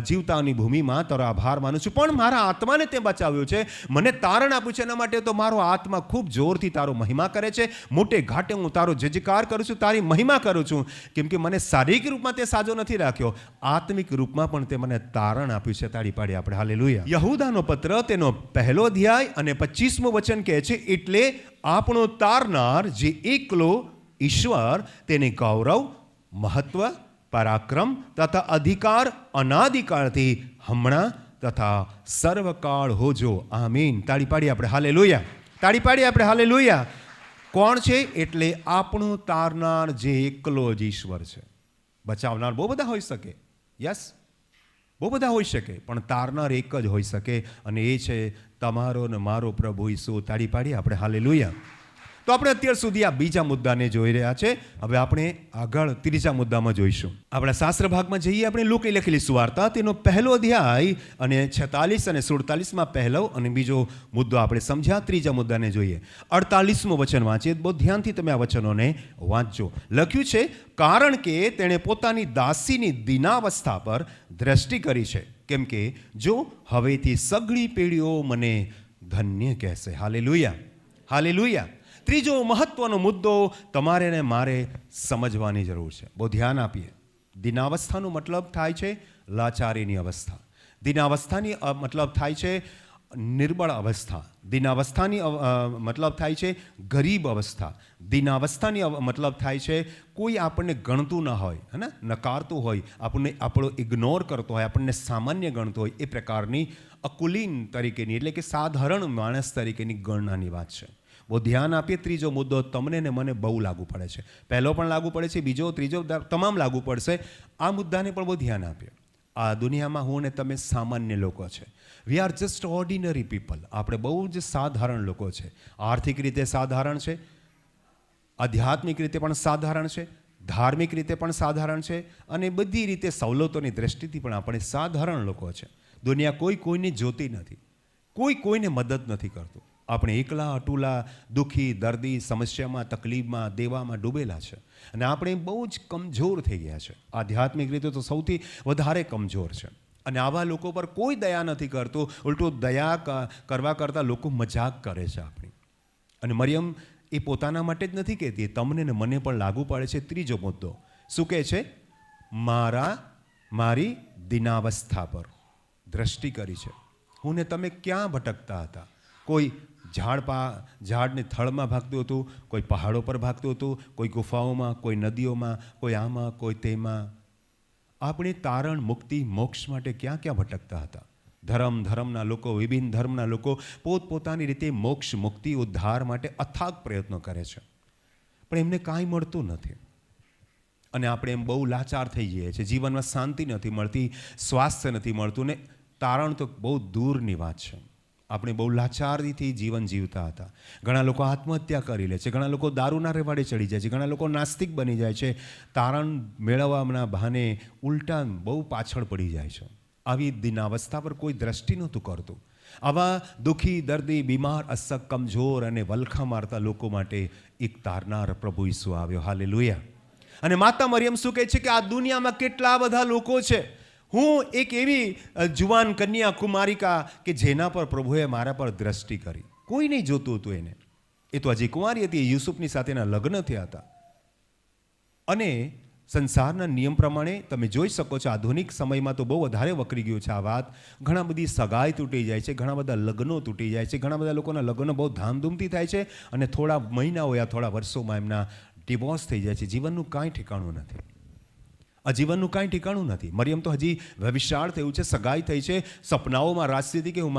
[SPEAKER 1] જીવતાની ભૂમિમાં તારો આભાર માનું છું, પણ મારા આત્માને તે બચાવ્યો છે, મને તારણ આપ્યું છે, એના માટે તો મારો આત્મા ખૂબ જોરથી તારો મહિમા કરે છે. મોટે ઘાટે હું તારો જયજયકાર કરું છું, તારી મહિમા કરું છું, કેમ કે મને શારીરિક રૂપમાં તે સાજો નથી રાખ્યો, આત્મિક રૂપમાં પણ તે મને તારણ આપ્યું છે. તાળી પાડીએ આપણે. હાલેલુયા. યહૂદાનો પત્ર તેનો 1લો અધ્યાય અને 25મું વચન કહે છે, એટલે આપણો તારનાર જે એકલો ઈશ્વર તેને ગૌરવ, મહત્વ, પરાક્રમ તથા અધિકાર અનાદિકાળથી હમણાં તથા સર્વકાળ હોજો. આમીન. તાળી પાડી આપણે હાલેલુયા. તાળી પાડી આપણે હાલેલુયા. કોણ છે? એટલે આપણું તારનાર જે એકલો જ ઈશ્વર છે. બચાવનાર બહુ બધા હોઈ શકે, યસ, બહુ બધા હોઈ શકે, પણ તારનાર એક જ હોઈ શકે, અને એ છે તમારો ને મારો પ્રભુ ઈસુ. તાળી પાડી આપણે હાલેલુયા. તો આપણે અત્યાર સુધી આ બીજા મુદ્દાને જોઈ રહ્યા છે. હવે આપણે આગળ ત્રીજા મુદ્દામાં જોઈશું. આપણા શાસ્ત્ર ભાગમાં જઈએ. આપણે લુકાઈ લખેલી સુવાર્તા તેનો પહેલો અધ્યાય અને 46 અને 47 પહેલો અને બીજો મુદ્દો આપણે સમજ્યા. ત્રીજા મુદ્દાને જોઈએ. 48મું વચન વાંચીએ. બહુ ધ્યાનથી તમે આ વચનોને વાંચજો. લખ્યું છે, કારણ કે તેણે પોતાની દાસીની દીનાવસ્થા પર દ્રષ્ટિ કરી છે, કેમ કે જો હવેથી સઘળી પેઢીઓ મને ધન્ય કહેશે. Hallelujah, hallelujah. ત્રીજો મહત્વનો મુદ્દો તમારે ને મારે સમજવાની જરૂર છે. બહુ ધ્યાન આપીએ. દીનાવસ્થાનો મતલબ થાય છે લાચારીની અવસ્થા. દીનાવસ્થાની મતલબ થાય છે નિર્બળ અવસ્થા. દીનાવસ્થાની મતલબ થાય છે ગરીબ અવસ્થા. દીનાવસ્થાની મતલબ થાય છે કોઈ આપણને ગણતું ન હોય, હે ને, નકારતું હોય, આપણો ઇગ્નોર કરતો હોય, આપણને સામાન્ય ગણતો હોય, એ પ્રકારની અકુલીન તરીકેની, એટલે કે સાધારણ માણસ તરીકેની ગણનાની વાત છે. બહુ ધ્યાન આપીએ. ત્રીજો મુદ્દો તમને ને મને બહુ લાગુ પડે છે. પહેલો પણ લાગુ પડે છે, બીજો, ત્રીજો, તમામ લાગુ પડશે. આ મુદ્દાને પણ બહુ ધ્યાન આપીએ. આ દુનિયામાં હું ને તમે સામાન્ય લોકો છે. We are just ordinary people. આપણે બહુ જ સાધારણ લોકો છે. આર્થિક રીતે સાધારણ છે, આધ્યાત્મિક રીતે પણ સાધારણ છે, ધાર્મિક રીતે પણ સાધારણ છે, અને બધી રીતે સવલતોની દ્રષ્ટિથી પણ આપણે સાધારણ લોકો છે. દુનિયા કોઈ કોઈને જોતી નથી, કોઈ કોઈને મદદ નથી કરતું. આપણે એકલા, અટુલા, દુઃખી, દર્દી, સમસ્યામાં, તકલીફમાં, દેવામાં ડૂબેલા છે, અને આપણે બહુ જ કમજોર થઈ ગયા છે. આધ્યાત્મિક રીતે તો સૌથી વધારે કમજોર છે. અને આવા લોકો પર કોઈ દયા નથી કરતું. ઉલટું દયા કરવા કરતાં લોકો મજાક કરે છે આપણી. અને મરિયમ એ પોતાના માટે જ નથી કહેતી, તમને ને મને પણ લાગુ પડે છે. ત્રીજો મુદ્દો શું કહે છે? મારી દીનાવસ્થા પર દ્રષ્ટિ કરી છે. હું ને તમે ક્યાં ભટકતા હતા? કોઈ ઝાડને થળમાં ભાગતું હતું, કોઈ પહાડો પર ભાગતું હતું, કોઈ ગુફાઓમાં, કોઈ નદીઓમાં, કોઈ આમાં, કોઈ તેમાં. આપણે તારણ, મુક્તિ, મોક્ષ માટે ક્યાં ક્યાં ભટકતા હતા? ધર્મના લોકો, વિભિન્ન ધર્મના લોકો પોતપોતાની રીતે મોક્ષ, મુક્તિ, ઉદ્ધાર માટે અથાગ પ્રયત્નો કરે છે, પણ એમને કાંઈ મળતું નથી. અને આપણે એમ બહુ લાચાર થઈ જઈએ છીએ. જીવનમાં શાંતિ નથી મળતી, સ્વાસ્થ્ય નથી મળતું, ને તારણ તો બહુ દૂરની વાત છે. આપણે બહુ લાચારીથી જીવન જીવતા હતા. ઘણા લોકો આત્મહત્યા કરી લે છે, ઘણા લોકો દારૂના રેવાડે ચડી જાય છે, ઘણા લોકો નાસ્તિક બની જાય છે. તારણ મેળવવાના બહાને ઉલટા બહુ પાછળ પડી જાય છે. આવી દીનાવસ્થા પર કોઈ દ્રષ્ટિ નહોતું કરતું. આવા દુઃખી, દર્દી, બીમાર, અશક્ત, કમજોર અને વલખા મારતા લોકો માટે એક તારનાર પ્રભુ ઈસુ આવ્યો. હાલેલુયા. અને માતા મરિયમ શું કહે છે કે આ દુનિયામાં કેટલા બધા લોકો છે. હું એક એવી જુવાન કન્યા કુમારિકા કે જેના પર પ્રભુએ મારા પર દ્રષ્ટિ કરી. કોઈ નહીં જોતું હતું એને. એ તો હજી કુંવારી હતી. યુસુફની સાથેના લગ્ન થયા હતા. અને સંસારના નિયમ પ્રમાણે તમે જોઈ શકો છો, આધુનિક સમયમાં તો બહુ વધારે વકરી ગયું છે આ વાત. ઘણા બધી સગાઈ તૂટી જાય છે, ઘણા બધા લગ્નો તૂટી જાય છે, ઘણા બધા લોકોના લગ્નો બહુ ધામધૂમથી થાય છે, અને થોડા મહિનાઓ યા થોડા વર્ષોમાં એમના ડિવોર્સ થઈ જાય છે. જીવનનું કાંઈ ઠેકાણું નથી. જીવનનું કાંઈ ઠેકાણું નથી. મરિયમ તો હજી ભવિષ્યાળ થયું છે, સગાઈ થઈ છે, સપનાઓમાં રાચતી હતી કે હું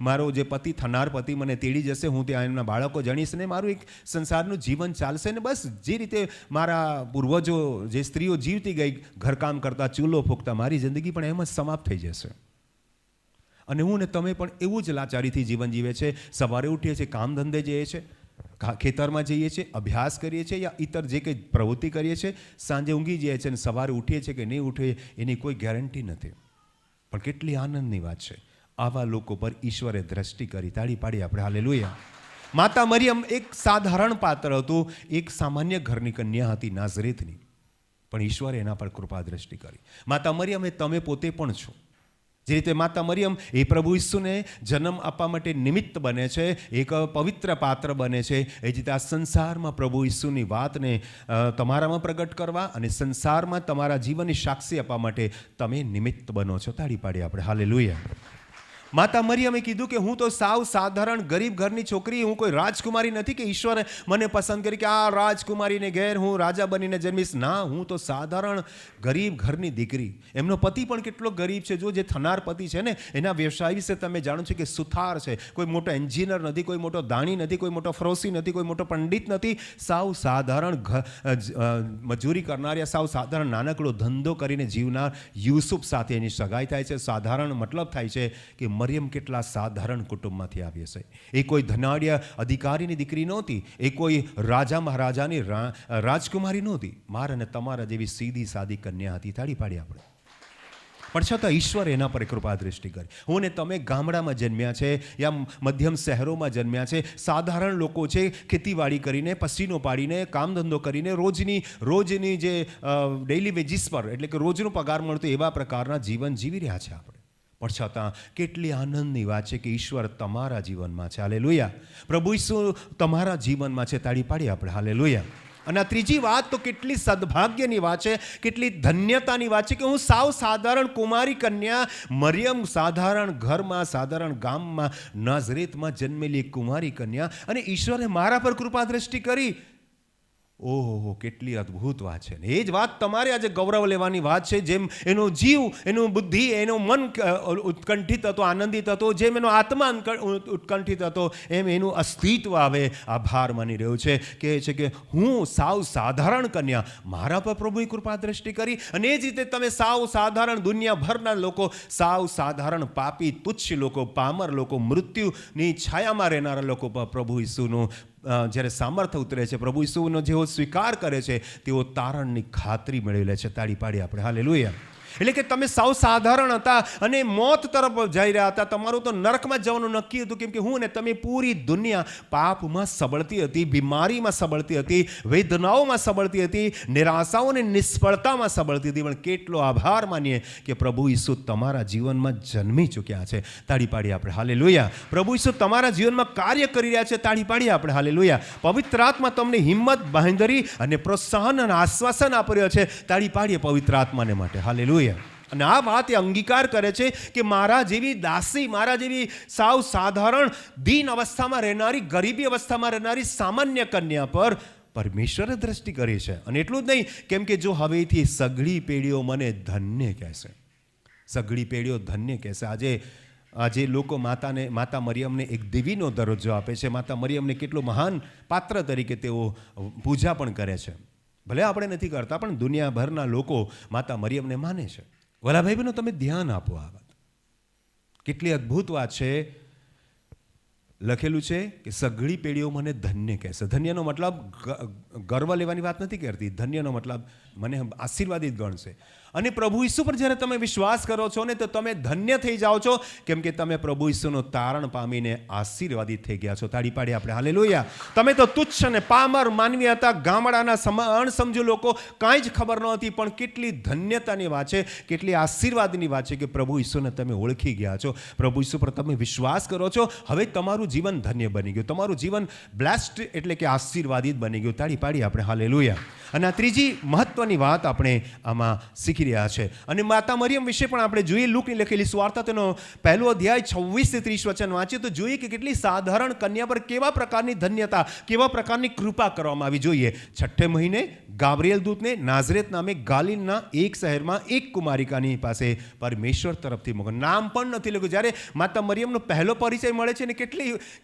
[SPEAKER 1] મારો જે પતિ, થનાર પતિ મને તેડી જશે, હું ત્યાં એમના બાળકો જણીશ, ને મારું એક સંસારનું જીવન ચાલશે. ને બસ જે રીતે મારા પૂર્વજો, જે સ્ત્રીઓ જીવતી ગઈ, ઘરકામ કરતા, ચૂલો ફૂંકતા, મારી જિંદગી પણ એમ જ સમાપ્ત થઈ જશે. અને હું ને તમે પણ એવું જ લાચારીથી જીવન જીવે છે. સવારે ઉઠીએ છીએ, કામ ધંધે જઈએ છીએ, ખેતરમાં જઈએ છીએ, અભ્યાસ કરીએ છીએ, યા ઇતર જે કંઈ પ્રવૃત્તિ કરીએ છીએ, સાંજે ઊંઘી જઈએ છીએ, અને સવારે ઉઠીએ છીએ કે નહીં ઉઠીએ એની કોઈ ગેરંટી નથી. પણ કેટલી આનંદની વાત છે. આવા લોકો પર ઈશ્વરે દ્રષ્ટિ કરી. તાળી પાડી આપણે હાલેલુયા. માતા મરિયમ એક સાધારણ પાત્ર હતું, એક સામાન્ય ઘરની કન્યા હતી, નાઝરેથની, પણ ઈશ્વરે એના પર કૃપા દ્રષ્ટિ કરી. માતા મરિયમ એ તમે પોતે પણ છો. જે રીતે માતા મરિયમ એ પ્રભુ ઈસુને જન્મ આપવા માટે નિમિત્ત બને છે, એક પવિત્ર પાત્ર બને છે, એ જ રીતે આ સંસારમાં પ્રભુ ઈસુની વાતને તમારામાં પ્રગટ કરવા અને સંસારમાં તમારા જીવનની સાક્ષી આપવા માટે તમે નિમિત્ત બનો છો. તાળી પાડી આપણે હાલેલુયા. માતા મરિયમે કીધું કે હું તો સાવ સાધારણ ગરીબ ઘરની છોકરી, હું કોઈ રાજકુમારી નથી કે ઈશ્વરે મને પસંદ કરી કે આ રાજકુમારીને ઘેર હું રાજા બનીને જન્મીશ. ના, હું તો સાધારણ ગરીબ ઘરની દીકરી. એમનો પતિ પણ કેટલો ગરીબ છે. જો જે થનાર પતિ છે ને, એના વ્યવસાય વિશે તમે જાણો છો કે સુથાર છે. કોઈ મોટો એન્જિનિયર નથી, કોઈ મોટો દાણી નથી, કોઈ મોટો ફરોશી નથી, કોઈ મોટો પંડિત નથી. સાવ સાધારણ મજૂરી કરનાર, સાવ સાધારણ નાનકડો ધંધો કરીને જીવનાર યુસુફ સાથે એની સગાઈ થાય છે. સાધારણ મતલબ થાય છે કે મરિયમ કેટલા સાધારણ કુટુંબમાંથી આવી હશે. એ કોઈ ધનાઢ્ય અધિકારીની દીકરી નહોતી, એ કોઈ રાજા મહારાજાની રાજકુમારી નહોતી. મારા અને તમારા જેવી સીધી સાદી કન્યા હતી. તાળી પાડી આપણે. પણ છતાં ઈશ્વરે એના પર કૃપા દૃષ્ટિ કરી. હું ને તમે ગામડામાં જન્મ્યા છે યા મધ્યમ શહેરોમાં જન્મ્યા છે, સાધારણ લોકો છે, ખેતીવાડી કરીને, પસીનો પાડીને, કામ ધંધો કરીને, રોજની જે ડેઇલી વેજીસ પર એટલે કે રોજનો પગાર મળતો એવા પ્રકારના જીવન જીવી રહ્યા છે આપણે. પણ છતાં કેટલી આનંદની વાત છે કે ઈશ્વર તમારા જીવનમાં છે. હાલેલુયા. પ્રભુ ઈસુ તમારા જીવનમાં છે. તાળી પાડી આપણે. હાલેલુયા. અને આ ત્રીજી વાત તો કેટલી સદભાગ્યની વાત છે, કેટલી ધન્યતાની વાત છે કે હું સાવ સાધારણ કુમારી કન્યા મરિયમ, સાધારણ ઘરમાં, સાધારણ ગામમાં, નાઝરેતમાં જન્મેલી કુમારી કન્યા, અને ઈશ્વરે મારા પર કૃપા દ્રષ્ટિ કરી. ઓહો, કેટલી અદ્ભુત વાત છે. એ જ વાત તમારે આજે ગૌરવ લેવાની વાત છે. જેમ એનો જીવ, એનું બુદ્ધિ, એનો મન ઉત્કંઠિત હતો, આનંદિત હતો, જેમ એનો આત્મા ઉત્કંઠિત હતો, એમ એનું અસ્તિત્વ આવે આભાર માની રહ્યું છે. કહે છે કે હું સાવ સાધારણ કન્યા, મારા પર પ્રભુએ કૃપા દ્રષ્ટિ કરી. અને એ જ રીતે તમે સાવ સાધારણ દુનિયાભરના લોકો, સાવ સાધારણ પાપી તુચ્છ લોકો, પામર લોકો, મૃત્યુની છાયામાં રહેનારા લોકો પર પ્રભુ ઈસુનું જ્યારે સામર્થ્ય ઉતરે છે, પ્રભુ ઈસુનો જેવો સ્વીકાર કરે છે, તેઓ તારણની ખાતરી મેળવી લે છે. તાળી પાડી આપણે. હાલેલુયા. એટલે કે તમે સાવ સાધારણ હતા અને મોત તરફ જઈ રહ્યા હતા. તમારું તો નરકમાં જવાનું નક્કી હતું, કેમ કે હું ને તમે પૂરી દુનિયા પાપમાં સબળતી હતી, બીમારીમાં સબળતી હતી, વેદનાઓમાં સબળતી હતી, નિરાશાઓ અને નિષ્ફળતામાં સબળતી હતી. પણ કેટલો આભાર માનીએ કે પ્રભુ ઈસુ તમારા જીવનમાં જન્મી ચૂક્યા છે. તાળી પાડીએ આપણે. હાલેલુયા. પ્રભુ ઈસુ તમારા જીવનમાં કાર્ય કરી રહ્યા છે. તાળી પાડીએ આપણે. હાલેલુયા. પવિત્ર આત્મા તમને હિંમત, બાંહેધરી અને પ્રોત્સાહન અને આશ્વાસન આપી રહ્યો છે. તાળી પાડીએ પવિત્ર આત્માને માટે. હાલેલુયા. અને આ વાત એ અંગીકાર કરે છે કે મારા જેવી દાસી, મારા જેવી સાવ સાધારણ દીન અવસ્થામાં રહેનારી, ગરીબી અવસ્થામાં રહેનારી સામાન્ય કન્યા પર પરમેશ્વરે દ્રષ્ટિ કરી છે. અને એટલું જ નહીં, કેમ કે જો હવેથી સઘળી પેઢીઓ મને ધન્ય કહેશે, સઘળી પેઢીઓ ધન્ય કહેશે. આજે લોકો માતા મરિયમને એક દેવીનો દરજ્જો આપે છે. માતા મરિયમને કેટલું મહાન પાત્ર તરીકે તેઓ પૂજા પણ કરે છે. ભલે આપણે નથી કરતા, પણ દુનિયાભરના લોકો માતા મરિયમને માને છે. વલા ભાઈ બહેનો, તમે ધ્યાન આપો આ વાત. કેટલી અદ્ભુત વાત છે. લખેલું છે કે સઘળી પેઢીઓ મને ધન્ય કહેશે. ધન્યનો મતલબ ગર્વ લેવાની વાત નથી કરતી. ધન્યનો મતલબ મને આશીર્વાદિત ગણશે. અને પ્રભુ ઈસુ પર જ્યારે તમે વિશ્વાસ કરો છો ને, તો તમે ધન્ય થઈ જાઓ છો, કેમ કે તમે પ્રભુ ઈસુનું તારણ પામીને આશીર્વાદિત થઈ ગયા છો. તાળી પાડી આપણે. હાલેલુયા. તમે તો તુચ્છ અને પામર માનવી હતા, ગામડાના અણસમજુ લોકો, કાંઈ જ ખબર નહોતી. પણ કેટલી ધન્યતાની વાત છે, કેટલી આશીર્વાદની વાત છે કે પ્રભુ ઈસુને તમે ઓળખી ગયા છો, પ્રભુ ઈસુ પર તમે વિશ્વાસ કરો છો. હવે તમારું જીવન ધન્ય બની ગયું, તમારું જીવન બ્લેસ્ડ એટલે કે આશીર્વાદિત બની ગયું. તાળી પાડી આપણે. હાલેલુયા. અને આ ત્રીજી મહત્વની વાત આપણે આમાં શીખી રહ્યા છે. અને માતા મરિયમ વિશે પણ આપણે જોઈએ. લૂકની લખેલી સુવાર્તા તેનો 1 અધ્યાય 26 થી 30 વચન વાંચીએ તો જોઈએ કે કેટલી સાધારણ કન્યા પર કેવા પ્રકારની ધન્યતા, કેવા પ્રકારની કૃપા કરવામાં આવી. જોઈએ 6 મહિને ગાબ્રિએલ દૂતને નાઝરેત નામે ગાલિલના એક શહેરમાં એક કુમારિકાની પાસે પરમેશ્વર તરફથી મોકલ. નામ પણ નથી લખ્યું. જ્યારે માતા મરિયમનો પહેલો પરિચય મળે છે ને,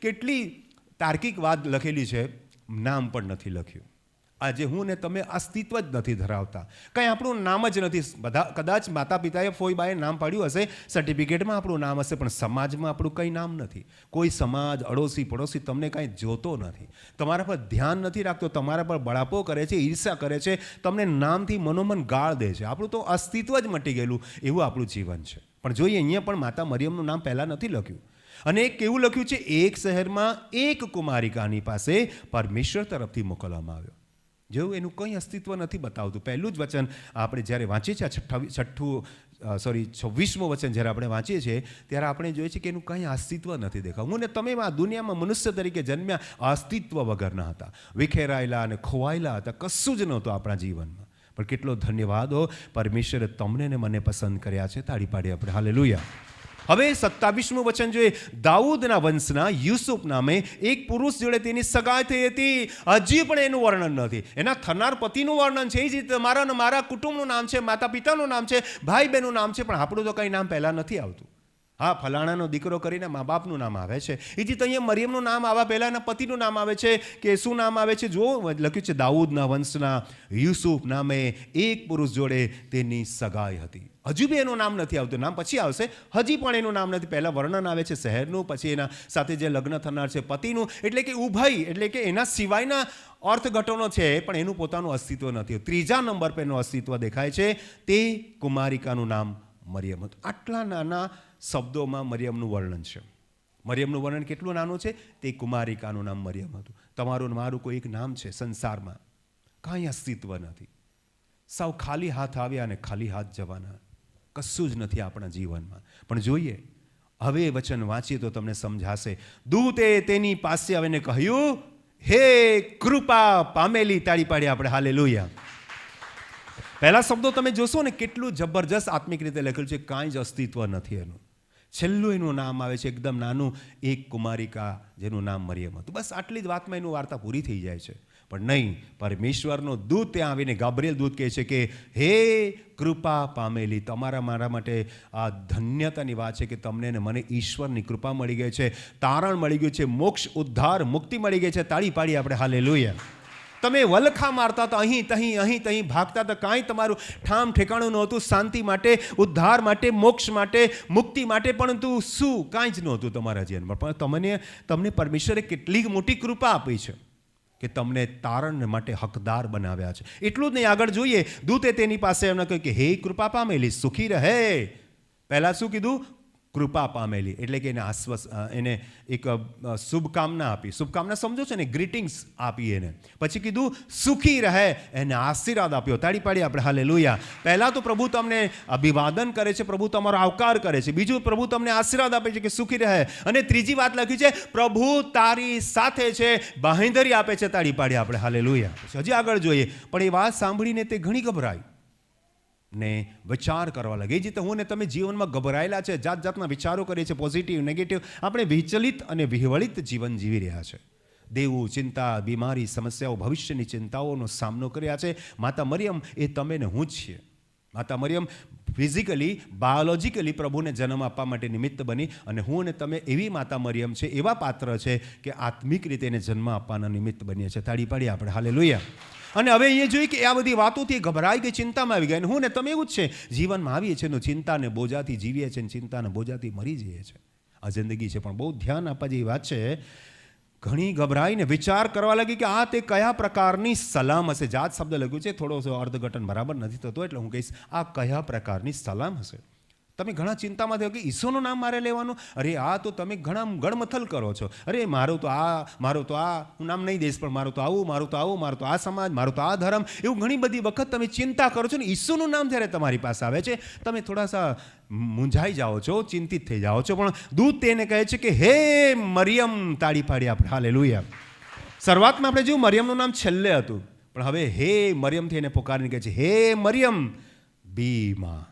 [SPEAKER 1] કેટલી તાર્કિક વાત લખેલી છે. નામ પણ નથી લખ્યું. આજે હું ને તમે અસ્તિત્વ જ નથી ધરાવતા, કંઈ આપણું નામ જ નથી. બધા કદાચ માતા પિતાએ ફોઈબાએ નામ પાડ્યું હશે, સર્ટિફિકેટમાં આપણું નામ હશે, પણ સમાજમાં આપણું કંઈ નામ નથી. કોઈ સમાજ, અડોશી પડોશી તમને કાંઈ જોતો નથી, તમારા પર ધ્યાન નથી રાખતો, તમારા પર બળાપો કરે છે, ઈર્ષા કરે છે, તમને નામથી મનોમન ગાળ દે છે. આપણું તો અસ્તિત્વ જ મટી ગયેલું એવું આપણું જીવન છે. પણ જોઈએ, અહીંયા પણ માતા મરિયમનું નામ પહેલાં નથી લખ્યું. અને કેવું લખ્યું છે? એક શહેરમાં એક કુમારિકાની પાસે પરમેશ્વર તરફથી મોકલવામાં આવ્યો. જેવું એનું કંઈ અસ્તિત્વ નથી બતાવતું. પહેલું જ વચન આપણે જ્યારે વાંચીએ છીએ, 26મું વચન જ્યારે આપણે વાંચીએ છીએ, ત્યારે આપણે જોઈએ છીએ કે એનું કંઈ અસ્તિત્વ નથી દેખાતું. હું ને તમે આ દુનિયામાં મનુષ્ય તરીકે જન્મ્યા અસ્તિત્વ વગરના હતા, વિખેરાયેલા અને ખોવાયેલા હતા, કશું જ નહોતું આપણા જીવનમાં. પણ કેટલો ધન્યવાદ હો, પરમેશ્વરે તમને ને મને પસંદ કર્યા છે. તાળી પાડીએ આપણે. હાલેલુયા. હવે 27મું વચન જોઈએ, દાઉદના વંશના યુસુફ નામે એક પુરુષ જોડે તેની સગાઈ થઈ હતી. હજી પણ એનું વર્ણન નથી. એના થનાર પતિનું વર્ણન છે. એ જ રીતે મારા કુટુંબનું નામ છે, માતા પિતાનું નામ છે, ભાઈ બહેનનું નામ છે, પણ આપણું તો કંઈ નામ પહેલાં નથી આવતું. હા, ફલાણાનો દીકરો કરીને મા બાપનું નામ આવે છે. એ જ રીતે અહીંયા મરિયમનું નામ આવવા પહેલાં એના પતિનું નામ આવે છે કે શું નામ આવે છે? જો લખ્યું છે, દાઉદના વંશના યુસુફ નામે એક પુરુષ જોડે તેની સગાઈ હતી. હજુ બી એનું નામ નથી આવતું. નામ પછી આવશે. હજી પણ એનું નામ નથી. પહેલાં વર્ણન આવે છે શહેરનું, પછી એના સાથે જે લગ્ન થનાર છે પતિનું. એટલે કે ઉભય, એટલે કે એના સિવાયના અર્થઘટનો છે, પણ એનું પોતાનું અસ્તિત્વ નથી. ત્રીજા નંબર પર એનું અસ્તિત્વ દેખાય છે. તે કુમારિકાનું નામ મરિયમ હતું. આટલા નાના શબ્દોમાં મરિયમનું વર્ણન છે. મરિયમનું વર્ણન કેટલું નાનું છે? તે કુમારિકાનું નામ મરિયમ હતું. તમારું મારું કોઈ એક નામ છે સંસારમાં, કાંઈ અસ્તિત્વ નથી. સાવ ખાલી હાથ આવ્યા અને ખાલી હાથ જવાના. કશું જ નથી આપણા જીવનમાં. પણ જોઈએ, હવે વચન વાંચીએ તો તમને સમજાશે. દૂતે તેની પાસે આવીને કહ્યું, હે કૃપા પામેલી. તાળી પાડી આપણે હાલેલુયા. પહેલા શબ્દો તમે જોશો ને, કેટલું જબરજસ્ત આત્મિક રીતે લખેલું છે. કાંઈ જ અસ્તિત્વ નથી એનું. છેલ્લું એનું નામ આવે છે એકદમ નાનું, એક કુમારિકા, જેનું નામ મરિયમ હતું. બસ આટલી જ વાતમાં એનું વાર્તા પૂરી થઈ જાય છે. પણ નહીં, પરમેશ્વરનો દૂત ત્યાં આવીને, ગાબ્રિએલ દૂત કહે છે કે હે કૃપા પામેલી, તમારા મારા માટે આ ધન્યતાની વાત છે કે તમને ને મને ઈશ્વરની કૃપા મળી ગઈ છે, તારણ મળી ગયું છે, મોક્ષ, ઉદ્ધાર, મુક્તિ મળી ગઈ છે. તાળી પાડી આપણે હાલેલુયા. તમે વલખા મારતા હતા, અહીં તહીં ભાગતા હતા, કાંઈ તમારું ઠામ ઠેકાણું નહોતું શાંતિ માટે, ઉદ્ધાર માટે, મોક્ષ માટે, મુક્તિ માટે, પરંતુ શું કાંઈ જ નહોતું તમારા જીવનમાં. પણ તમને પરમેશ્વરે કેટલી મોટી કૃપા આપી છે કે તમને તારણ માટે હકદાર બનાવ્યા છે. એટલું જ નહીં, આગળ જોઈએ, દૂતે તેની પાસે એમને કહ્યું કે હે કૃપા પામેલી, સુખી રહે. પહેલાં શું કીધું? કૃપા પામેલી, એટલે કે એને એક શુભકામના આપી. શુભકામના સમજો છો ને, ગ્રીટિંગ્સ આપી એને. પછી કીધું સુખી રહે, એને આશીર્વાદ આપ્યો. તાળી પાડી આપણે હાલેલુયા. પહેલાં તો પ્રભુ તમને અભિવાદન કરે છે, પ્રભુ તમારો આવકાર કરે છે. બીજું, પ્રભુ તમને આશીર્વાદ આપે છે કે સુખી રહે. અને ત્રીજી વાત લખી છે, પ્રભુ તારી સાથે છે, બાંહેધરી આપે છે. તાળી પાડી આપણે હાલેલુયા. હજી આગળ જોઈએ, પણ એ વાત સાંભળીને તે ઘણી ગભરાઈ ને વિચાર કરવા લાગે. એ જ રીતે હું ને તમે જીવનમાં ગભરાયેલા છે, જાત જાતના વિચારો કરીએ છીએ, પોઝિટિવ, નેગેટિવ. આપણે વિચલિત અને વિહવળિત જીવન જીવી રહ્યા છે. દેવું, ચિંતા, બીમારી, સમસ્યાઓ, ભવિષ્યની ચિંતાઓનો સામનો કર્યા છે. માતા મરિયમ એ તમે ને હું જ છીએ. માતા મરિયમ ફિઝિકલી, બાયોલોજિકલી પ્રભુને જન્મ આપવા માટે નિમિત્ત બની, અને હું અને તમે એવી માતા મરિયમ છે, એવા પાત્ર છે કે આત્મિક રીતે એને જન્મ આપવાના નિમિત્ત બનીએ છીએ. તાળી પાડી આપણે હાલેલુયા. અને હવે અહીંયા જોઈએ કે આ બધી વાતોથી ગભરાઈ ગઈ, ચિંતામાં આવી ગયા. અને હું ને તમે એવું જ છે, જીવનમાં આવીએ છીએ ને ચિંતાને બોજાથી જીવીએ છીએ, ચિંતાને બોજાથી મરી જઈએ છીએ. આ જિંદગી છે. પણ બહુ ધ્યાન આપવા જેવી વાત છે. ઘણી ગભરાઈને વિચાર કરવા લાગી કે આ તે કયા પ્રકારની સલામ હશે. જાત શબ્દ લખ્યું છે, થોડો અર્થઘટન બરાબર નથી થતો, એટલે હું કહીશ આ કયા પ્રકારની સલામ હશે. તમે ઘણા ચિંતામાં થયો કે ઈસુનું નામ મારે લેવાનું. અરે આ તો તમે ઘણા ગણમથલ કરો છો. અરે મારું તો આ હું નામ નહીં દઈશ, પણ મારું તો આવું, મારું તો આવું, મારું તો આ સમાજ, મારું તો આ ધર્મ, એવું ઘણી બધી વખત તમે ચિંતા કરો છો. ને ઈસુનું નામ જ્યારે તમારી પાસે આવે છે, તમે થોડાસા મૂંઝાઈ જાઓ છો, ચિંતિત થઈ જાઓ છો. પણ દૂત તેને કહે છે કે હે મરિયમ. તાળી પાડી આપણે હાલેલુયા. શરૂઆતમાં આપણે જોયું મરિયમનું નામ છેલ્લે હતું, પણ હવે હે મરિયમથી એને પોકારીને કહે છે, હે મરિયમ, બી માં.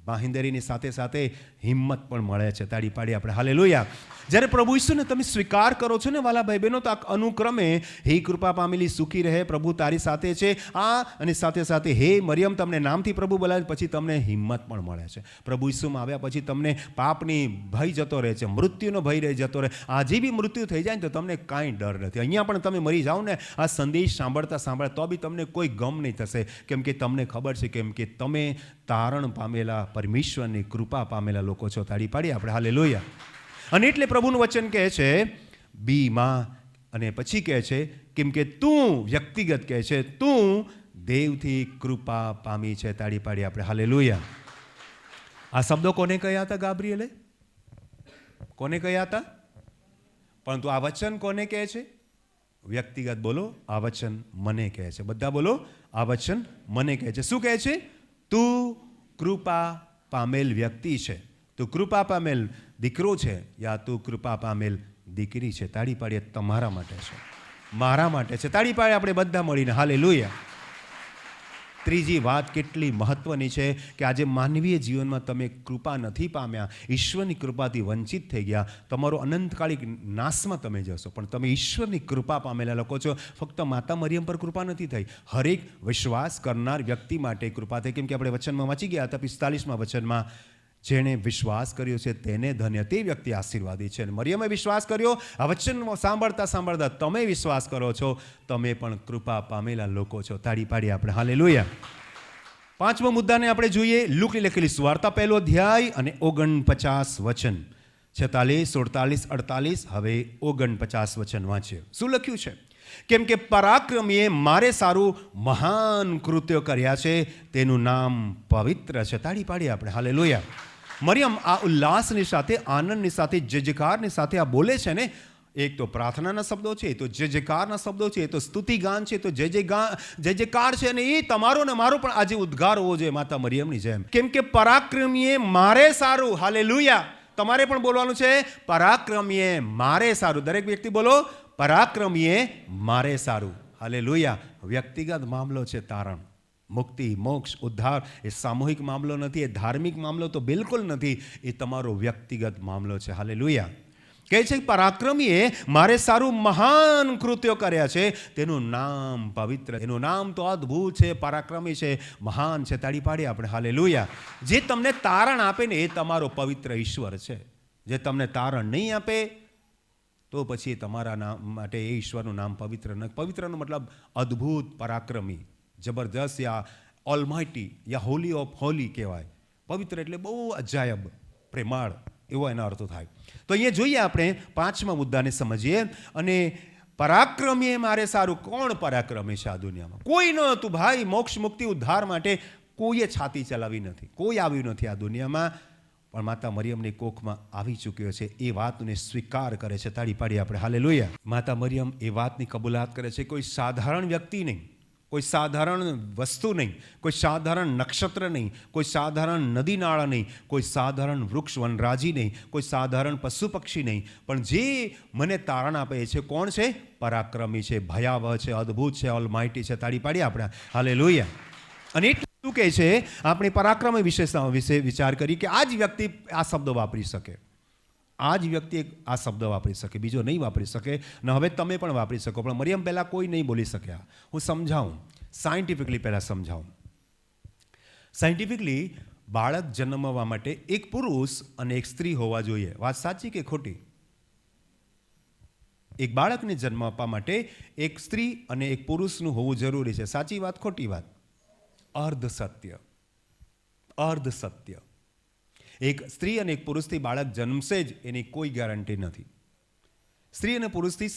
[SPEAKER 1] બાંહેધરીની સાથે સાથે હિંમત પણ મળે છે. તાળી પાડી આપણે હાલેલુયા. જ્યારે પ્રભુ ઈસુને તમે સ્વીકાર કરો છો ને વાલા ભાઈ બહેનો, તો અનુક્રમે હે કૃપા પામેલી, સુખી રહે, પ્રભુ તારી સાથે છે, આ અને સાથે સાથે હે મરિયમ, તમને નામથી પ્રભુ બોલાવે, પછી તમને હિંમત પણ મળે છે. પ્રભુ ઈસુમાં આવ્યા પછી તમને પાપની ભય જતો રહે છે, મૃત્યુનો ભય રહી જતો રહે. આજે બી મૃત્યુ થઈ જાય ને તો તમને કાંઈ ડર નથી. અહીંયા પણ તમે મરી જાઓ ને, આ સંદેશ સાંભળતા તો બી તમને કોઈ ગમ નહીં થશે, કેમ કે તમને ખબર છે, કેમ કે તમે તારણ પામેલા, પરમેશ્વરની કૃપા પામેલા લોકો છો. તાળી પાડી આપણે હાલેલુયા. અને એટલે પ્રભુનું વચન કહે છે બી માં, અને પછી કહે છે કેમ કે તું વ્યક્તિગત કહે છે, તું દેવથી કૃપા પામી છે. તાળી પાડી આપણે હાલેલુયા. આ શબ્દો કોને કહ્યા હતા? ગાબ્રિએલે કોને કહ્યા હતા? પરંતુ આ વચન કોને કહે છે? વ્યક્તિગત બોલો, આ વચન મને કહે છે. બધા બોલો, આ વચન મને કહે છે. શું કહે છે? તું કૃપા પામેલ વ્યક્તિ છે, તું કૃપા પામેલ દીકરો છે, યા તું કૃપા પામેલ દીકરી છે. તાળી પાડીએ તમારા માટે છે, મારા માટે છે. તાળી પાડીએ આપણે બધા મળીને હાલેલુયા. ત્રીજી વાત કેટલી મહત્ત્વની છે કે આજે માનવીય જીવનમાં તમે કૃપા નથી પામ્યા, ઈશ્વરની કૃપાથી વંચિત થઈ ગયા, તમારો અનંતકાલિક નાશમાં તમે જશો. પણ તમે ઈશ્વરની કૃપા પામેલા લોકો છો. ફક્ત માતા મરિયમ પર કૃપા નથી થઈ, હરેક વિશ્વાસ કરનાર વ્યક્તિ માટે કૃપા થઈ. કેમ કે આપણે વચનમાં વાંચી ગયા હતા 45મા વચનમાં, જેણે વિશ્વાસ કર્યો છે તેને ધન્ય, તે વ્યક્તિ આશીર્વાદી છે. મરિયમે વિશ્વાસ કર્યો. આ વચન સાંભળતા સાંભળતા તમે વિશ્વાસ કરો છો, તમે પણ કૃપા પામેલા લોકો છો. તાળી પાડીએ આપણે હાલેલુયા. પાંચમો મુદ્દાને આપણે જોઈએ. લુકની લખેલી સુવાર્તા 1લો અધ્યાય અને 49 વચન, 46, 47, 48. હવે 49 વચન વાંચીએ. શું લખ્યું છે? કેમ કે પરાક્રમીએ મારે સારું મહાન કૃત્યો કર્યા છે, તેનું નામ પવિત્ર છે. તાળી પાડીએ આપણે હાલેલુયા. મરિયમ આ ઉલ્લાસની સાથે, આનંદની સાથે, જયજયકારની સાથે આ બોલે છે ને. એક તો પ્રાર્થનાના શબ્દો છે, એ તો જયજયકારના શબ્દો છે, એ તો સ્તુતિગાન છે, તો જયજયકાર છે. અને એ તમારો ને મારો પણ આજે ઉદ્ગાર હોવો જોઈએ માતા મરિયમની જેમ. કેમ કે પરાક્રમીએ મારે સારું. હાલેલુયા. તમારે પણ બોલવાનું છે, પરાક્રમીએ મારે સારું. દરેક વ્યક્તિ બોલો, પરાક્રમીએ મારે સારું. હાલેલુયા. વ્યક્તિગત મામલો છે તારણ, મુક્તિ, મોક્ષ, ઉદ્ધાર. એ સામૂહિક મામલો નથી, એ ધાર્મિક મામલો તો બિલકુલ નથી, એ તમારો વ્યક્તિગત મામલો છે. હાલેલુયા. કહે છે પરાક્રમીએ મારે સારું મહાન કૃત્યો કર્યા છે, તેનું નામ પવિત્ર. એનું નામ તો અદ્ભુત છે, પરાક્રમી છે, મહાન છે. તાળી પાડીએ આપણે હાલેલુયા. જે તમને તારણ આપે ને એ તમારો પવિત્ર ઈશ્વર છે. જે તમને તારણ નહીં આપે તો પછી તમારા નામ માટે એ ઈશ્વરનું નામ પવિત્ર ન. પવિત્રનો મતલબ અદ્ભુત, પરાક્રમી, જબરદસ્ત, યા ઓલમાઇટી, યા હોલી ઓફ હોલી કહેવાય. પવિત્ર એટલે બહુ અજાયબ, પ્રેમાળ, એવો એનો અર્થ થાય. તો અહીંયા જોઈએ આપણે પાંચમા મુદ્દાને સમજીએ. અને પરાક્રમીએ મારે સારું. કોણ પરાક્રમી છે આ દુનિયામાં? કોઈ ન હતું ભાઈ. મોક્ષ, મુક્તિ, ઉદ્ધાર માટે કોઈએ છાતી ચલાવી નથી, કોઈ આવ્યું નથી આ દુનિયામાં. પણ માતા મરિયમની કોખમાં આવી ચૂક્યો છે, એ વાતને સ્વીકાર કરે છે. તાળી પાડીએ આપણે હાલેલુયા. માતા મરિયમ એ વાતની કબૂલાત કરે છે. કોઈ સાધારણ વ્યક્તિ નહીં, કોઈ સાધારણ વસ્તુ નહીં, કોઈ સાધારણ નક્ષત્ર નહીં, કોઈ સાધારણ નદી નાળા નહીં, કોઈ સાધારણ વૃક્ષ વનરાજી નહીં, કોઈ સાધારણ પશુ પક્ષી નહીં, પણ જે મને તારણ આપે છે કોણ છે? પરાક્રમી છે, ભયાવહ છે, અદ્ભુત છે, ઓલમાઇટી છે. તાળી પાડીએ આપણે હાલેલુયા. અને શું કહે છે? આપણે પરાક્રમી વિશેષતાઓ વિશે વિચાર કરી કે આ જ વ્યક્તિ આ શબ્દ વાપરી શકે, આ જ વ્યક્તિ આ શબ્દ વાપરી શકે, બીજો નહીં વાપરી શકે. ને હવે તમે પણ વાપરી શકો, પણ મરિયમ પહેલાં કોઈ નહીં બોલી શક્યા. હું સમજાવું, સાયન્ટિફિકલી પહેલાં સમજાવું. સાયન્ટિફિકલી બાળક જન્મવા માટે એક પુરુષ અને એક સ્ત્રી હોવા જોઈએ. વાત સાચી કે ખોટી? એક બાળકને જન્મ આપવા માટે એક સ્ત્રી અને એક પુરુષનું હોવું જરૂરી છે. સાચી વાત, ખોટી વાત? અર્ધ સત્ય, અર્ધ સત્ય. એક સ્ત્રી અને એક પુરુષથી બાળક જન્મશે જ એની કોઈ ગેરંટી નથી. સ્ત્રી અને પુરુષથી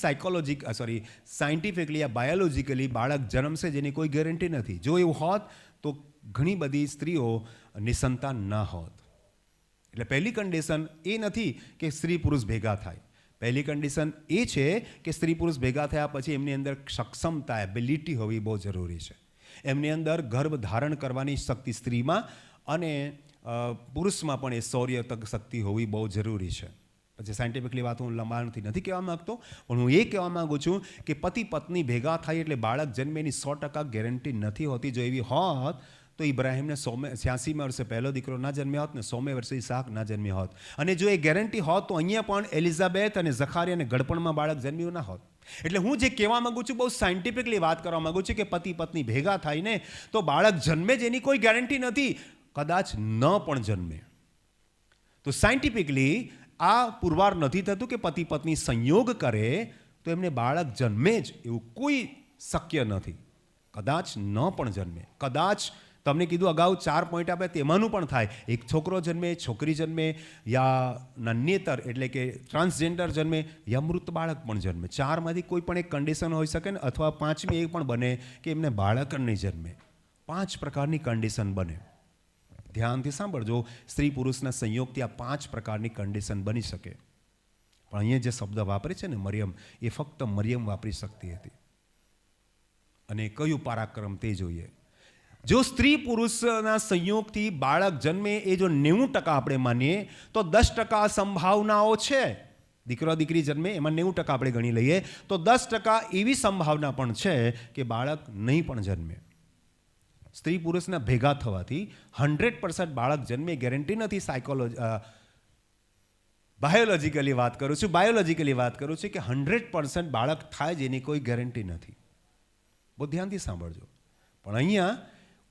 [SPEAKER 1] સાયન્ટિફિકલી યા બાયોલોજીકલી બાળક જન્મશે જ એની કોઈ ગેરંટી નથી. જો એવું હોત તો ઘણી બધી સ્ત્રીઓ નિસંતાન ન હોત. એટલે પહેલી કન્ડિશન એ નથી કે સ્ત્રી પુરુષ ભેગા થાય. પહેલી કન્ડિશન એ છે કે સ્ત્રી પુરુષ ભેગા થયા પછી એમની અંદર સક્ષમતા, એબિલિટી હોવી બહુ જરૂરી છે. એમની અંદર ગર્ભ ધારણ કરવાની શક્તિ સ્ત્રીમાં અને પુરુષમાં પણ એ શૌર્ય તક શક્તિ હોવી બહુ જરૂરી છે. પછી સાયન્ટિફિકલી વાત હું લંબાણથી નથી કહેવા માગતો, પણ હું એ કહેવા માગું છું કે પતિ પત્ની ભેગા થાય એટલે બાળક જન્મે એની 100% ગેરંટી નથી હોતી. જો એવી હોત તો ઇબ્રાહિમને 86 વર્ષે પહેલો દીકરો ના જન્મ્યો હોત ને 100 વર્ષે ઈસાક ના જન્મ્યો હોત. અને જો એ ગેરંટી હોત તો અહીંયા પણ એલિઝાબેથ અને ઝખારિયા અને ગળપણમાં બાળક જન્મ્યું ના હોત. એટલે હું જે કહેવા માંગુ છું, બહુ સાયન્ટિફિકલી વાત કરવા માંગુ છું કે પતિ પત્ની ભેગા થાય ને તો બાળક જન્મે જ એની કોઈ ગેરંટી નથી, કદાચ ન પણ જન્મે. તો સાયન્ટિફિકલી આ પુરવાર નથી થતું કે પતિ પત્ની સંયોગ કરે તો એમને બાળક જન્મે જ એવું કોઈ શક્ય નથી. કદાચ ન પણ જન્મે, કદાચ તમને કીધું અગાઉ 4 પોઈન્ટ આપે તેમાંનું પણ થાય. એક છોકરો જન્મે, છોકરી જન્મે, યા નાન્યેતર એટલે કે ટ્રાન્સજેન્ડર જન્મે, યા મૃત બાળક પણ જન્મે. 4માંથી કોઈ પણ એક કન્ડિશન હોઈ શકે ને, અથવા 5મી એ પણ બને કે એમને બાળક જ નહીં જન્મે. 5 પ્રકારની કન્ડિશન બને. ધ્યાનથી સાંભળજો, સ્ત્રી પુરુષના સંયોગથી આ 5 પ્રકારની કન્ડિશન બની શકે. પણ અહીંયા જે શબ્દ વાપરે છે ને મરિયમ, એ ફક્ત મરિયમ વાપરી શકતી હતી. અને કયું પરાક્રમ તે જોઈએ. જો સ્ત્રી પુરુષના સંયોગથી બાળક જન્મે એ જો 90% આપણે માનીએ તો 10% સંભાવનાઓ છે. દીકરો દીકરી જન્મે એમાં 90% આપણે ગણી લઈએ તો 10% એવી સંભાવના પણ છે કે બાળક નહીં પણ જન્મે. સ્ત્રી પુરુષના ભેગા થવાથી 100% બાળક જન્મે ગેરંટી નથી. બાયોલોજીકલી વાત કરું છું કે 100% બાળક થાય જેની કોઈ ગેરંટી નથી. બહુ ધ્યાનથી સાંભળજો. પણ અહીંયા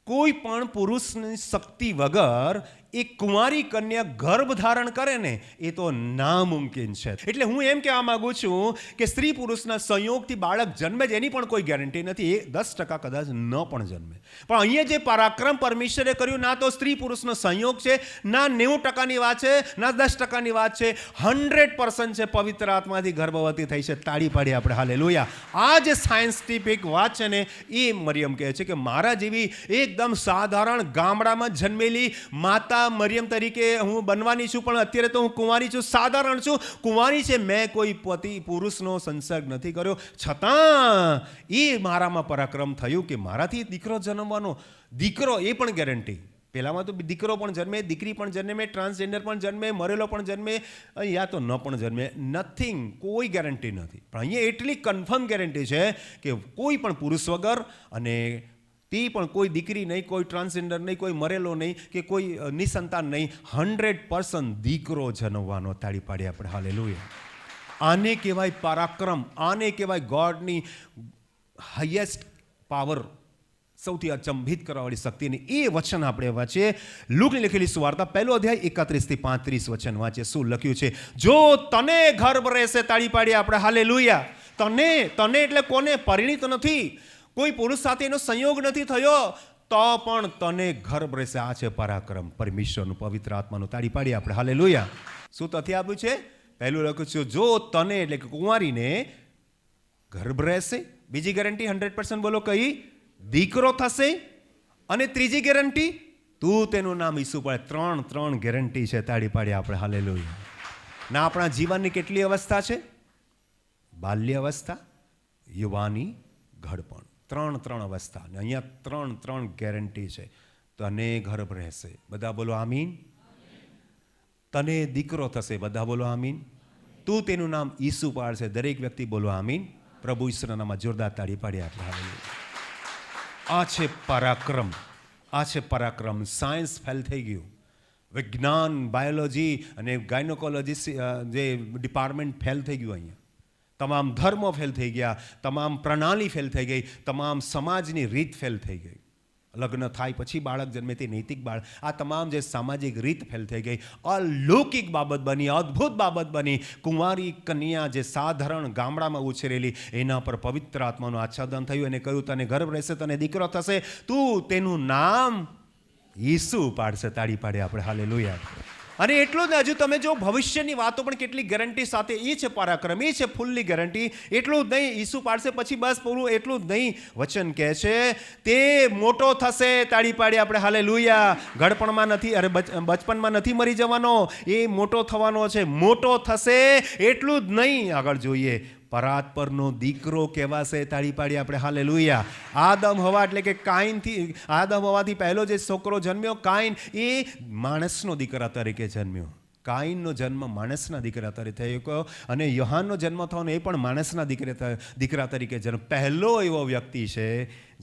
[SPEAKER 1] કોઈ પણ પુરુષની શક્તિ વગર એક કુંવારી કન્યા ગર્ભ ધારણ કરે ને એ તો નામુમકિન છે. એટલે હું એમ કહેવા માંગુ છું કે સ્ત્રી પુરુષના સંયોગથી બાળક જન્મે જ એની પણ કોઈ ગેરંટી નથી. એ 10% કદાચ ન પણ જન્મે. પણ અહીંયા જે પરાક્રમ પરમેશ્વરે કર્યું, ના તો સ્ત્રી પુરુષનો સંયોગ છે, ના 90%ની વાત છે, ના 10%ની વાત છે, 100% છે પવિત્ર આત્માથી ગર્ભવતી થઈ છે. તાળી પાડીએ આપણે હાલેલુયા. આ જે સાયન્ટિફિક વાત છે ને એ મરિયમ કહે છે કે મારા જેવી એકદમ સાધારણ ગામડામાં જન્મેલી માતા મરિયમ તરીકે હું બનવાની છું, પણ અત્યારે તો હું કુંવારી છું, સાધારણ છું, કુંવારી છે, મેં કોઈ પતિ પુરુષનો સંસર્ગ નથી કર્યો, છતાં એ મારામાં પરાક્રમ થયું કે મારાથી દીકરો જન્મવાનો. દીકરો એ પણ ગેરંટી. પહેલામાં તો દીકરો પણ જન્મે, દીકરી પણ જન્મે, ટ્રાન્સજેન્ડર પણ જન્મે, મરેલો પણ જન્મે, યા તો ન પણ જન્મે. નથિંગ, કોઈ ગેરંટી નથી. પણ અહીંયા એટલી કન્ફર્મ ગેરંટી છે કે કોઈ પણ પુરુષ વગર, અને તે પણ કોઈ દીકરી નહીં, કોઈ ટ્રાન્સજેન્ડર નહીં, કોઈ મરેલો નહીં કે કોઈ નિસંતાન નહીં, 100% દીકરો જન્મવાનો. તાળી પાડીએ આપણે હાલેલુયા. આને કહેવાય પરાક્રમ, આને કહેવાય ગોડની હાઈએસ્ટ પાવર, સૌથી અચંભિત કરવાવાળી શક્તિની. એ વચન આપણે વાંચીએ. લૂકની લખેલી સુવાર્તા 1 અધ્યાય 31 થી 35 વચન વાંચીએ. શું લખ્યું છે? જો તને ગર્ભ રહેશે, તાળી પાડીએ આપણે હાલેલુયા. તને એટલે કોને? પરિણીત નથી, કોઈ પુરુષ સાથે એનો સંયોગ નથી થયો, તો પણ તને ગર્ભ રહેશે. આ છે પરાક્રમ પરમેશ્વરનું, પવિત્ર આત્માનું. તાળી પાડીએ આપણે હાલેલુયા. શું તથ્ય આપ્યું છે? પહેલું લખ્યું છે જો તને એટલે કે કુંવારીને ગર્ભ રહેશે. બીજી ગેરંટી 100% બોલો કઈ? દીકરો થશે. અને ત્રીજી ગેરંટી તું તેનું નામ ઈસુ પાડે. 3 ગેરંટી છે. તાળી પાડીએ આપણે હાલેલુયા. ના આપણા જીવનની કેટલી અવસ્થા છે? બાલ્ય અવસ્થા, યુવાની, ઘડપણ. 3 અવસ્થા. અને અહીંયા 3 ગેરંટી છે. તને ગર્ભ રહેશે, બધા બોલો આમીન. તને દીકરો થશે, બધા બોલો આમીન. તું તેનું નામ ઈસુ પાડશે, દરેક વ્યક્તિ બોલો આમીન. પ્રભુ ઈસુના નામમાં જોરદાર તાળી પાડી આપણે. આ છે પરાક્રમ, આ છે પરાક્રમ. સાયન્સ ફેલ થઈ ગયું, વિજ્ઞાન, બાયોલોજી અને ગાયનોકોલોજી જે ડિપાર્ટમેન્ટ ફેલ થઈ ગયું. અહીંયા તમામ ધર્મો ફેલ થઈ ગયા, તમામ પ્રણાલી ફેલ થઈ ગઈ, તમામ સમાજની રીત ફેલ થઈ ગઈ. લગ્ન થાય પછી બાળક જન્મે તે નૈતિક બાળક, આ તમામ જે સામાજિક રીત ફેલ થઈ ગઈ. અલૌકિક બાબત બની, અદ્ભુત બાબત બની. કુંવારી કન્યા જે સાધારણ ગામડામાં ઉછરેલી, એના પર પવિત્ર આત્માનું આચ્છાદન થયું અને કહ્યું તને ગર્ભ રહેશે, તને દીકરો થશે, તું તેનું નામ ઈસુ પાડશે. તાળી પાડે આપણે હાલેલુયા. અને એટલું જ હજુ તમે જો ભવિષ્યની વાતો પણ કેટલી ગેરંટી સાથે. એ છે પરાક્રમ, એ છે ફૂલ્લી ગેરંટી. એટલું જ નહીં, ઈસુ પાડશે પછી બસ પૂરું એટલું જ નહીં. વચન કહે છે તે મોટો થશે. તાળી પાડી આપણે હાલેલુયા. ઘડપણમાં નથી, અરે બચપનમાં નથી મરી જવાનો, એ મોટો થવાનો છે. મોટો થશે. એટલું જ નહીં, આગળ જોઈએ, પરાત પરનો દીકરો કહેવાશે. તાળી પાડી આપણે હાલેલુયા. આદમ હવા એટલે કે કાઈનથી, આદમ હવાથી પહેલો જે છોકરો જન્મ્યો કાઈન, એ માણસનો દીકરા તરીકે જન્મ્યો. કાઈનનો જન્મ માણસના દીકરા તરીકે થયો અને યોહાનનો જન્મ થવાનો એ પણ માણસના દીકરા તરીકે જન્મ. પહેલો એવો વ્યક્તિ છે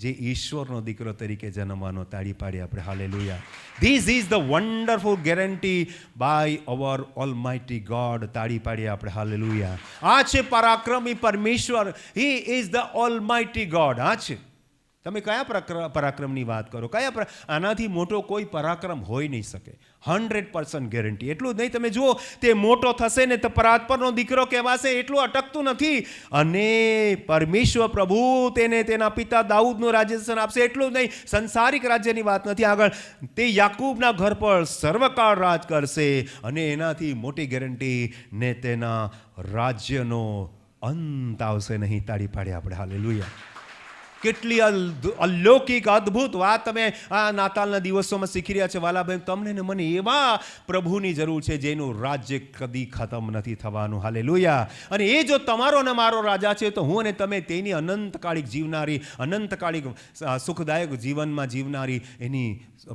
[SPEAKER 1] જે ઈશ્વરનો દીકરો તરીકે જન્મવાનો. તાળી પાડી આપણે hallelujah. This is the wonderful guarantee by our almighty God. તાળી પાડીએ આપણે હાલેલુયા. આ છે પરાક્રમી પરમેશ્વર. He is the almighty God. આ છે. તમે કયા પરાક્રમની વાત કરો? આનાથી મોટો કોઈ પરાક્રમ હોઈ નહીં શકે. 100% ગેરંટી. એટલું જ નહીં, તમે જુઓ તે મોટો થશે ને તો પરાત પરનો દીકરો કહેવાશે. એટલું અટકતું નથી. અને પરમેશ્વર પ્રભુ તેને તેના પિતા દાઉદનું રાજ્ય આપશે. એટલું જ નહીં, સંસારિક રાજ્યની વાત નથી આગળ. તે યાકૂબના ઘર પર સર્વકાળ રાજ કરશે. અને એનાથી મોટી ગેરંટી, ને તેના રાજ્યનો અંત આવશે નહીં. તાળી પાડે આપણે હાલેલુયા. કેટલી અલૌકિક અદ્ભુત વાત તમે આ નાતાલના દિવસોમાં શીખી રહ્યા છે વાલાભાઈ. તમને ને મને એવા પ્રભુની જરૂર છે જેનું રાજ્ય કદી ખતમ નથી થવાનું. હાલેલુયા. અને એ જો તમારો ને મારો રાજા છે, તો હું અને તમે તેની અનંતકાળિક જીવનારી, અનંતકાળિક સુખદાયક જીવનમાં જીવનારી એની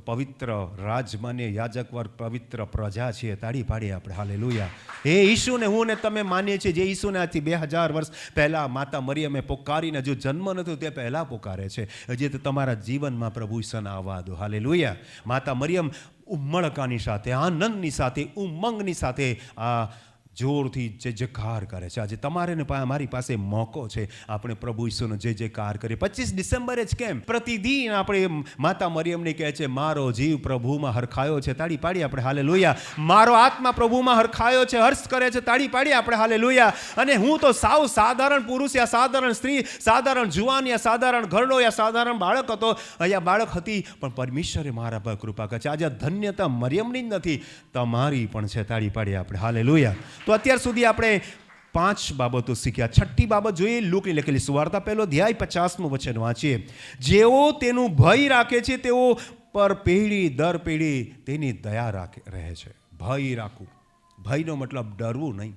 [SPEAKER 1] પવિત્ર રાજમાન્ય યાજક વર્ગ, પવિત્ર પ્રજા છીએ. તાળી પાડીએ આપણે હાલેલુયા. એ ઈસુને હું ને તમે માનીએ છીએ, જે ઈસુને આજથી 2000 વર્ષ પહેલાં માતા મરિયમે પોકારીને જો જન્મ નહોતો તે પહેલાં પહેલાં પોકારે છે, હજી તો તમારા જીવનમાં પ્રભુ ઈસુને આવવા દો. હાલેલુયા. માતા મરિયમ ઉમળકાની સાથે, આનંદની સાથે, ઉમંગની સાથે આ જોરથી જે જયકાર કરે છે. આજે તમારે ને મારી પાસે મોકો છે, આપણે પ્રભુ ઈસુનો જે જયકાર કરીએ. 25 ડિસેમ્બરે જ કેમ, પ્રતિદિન આપણે માતા મરિયમને કહે છે, મારો જીવ પ્રભુમાં હરખાયો છે. તાળી પાડી આપણે હાલેલુયા. મારો આત્મા પ્રભુમાં હરખાયો છે, હર્ષ કરે છે. તાળી પાડી આપણે હાલેલુયા. અને હું તો સાવ સાધારણ પુરુષ યા સાધારણ સ્ત્રી, સાધારણ જુવાન યા સાધારણ ઘરડો યા સાધારણ બાળક હતો, અહીંયા બાળક હતી, પણ પરમેશ્વરે મારા પર કૃપા કરે છે. આજે ધન્યતા મરિયમની જ નથી, તમારી પણ છે. તાળી પાડી આપણે હાલેલુયા. તો અત્યાર સુધી આપણે 5 બાબતો શીખ્યા. 6ઠ્ઠી બાબત જોઈએ, લૂકની લખેલી સુવાર્તા 1 અધ્યાય 50મું વચન વાંચીએ. જેઓ તેનું ભય રાખે છે તેઓ પર પેઢી દર પેઢી તેની દયા રહે છે. ભય રાખવું, ભયનો મતલબ ડરવું નહીં,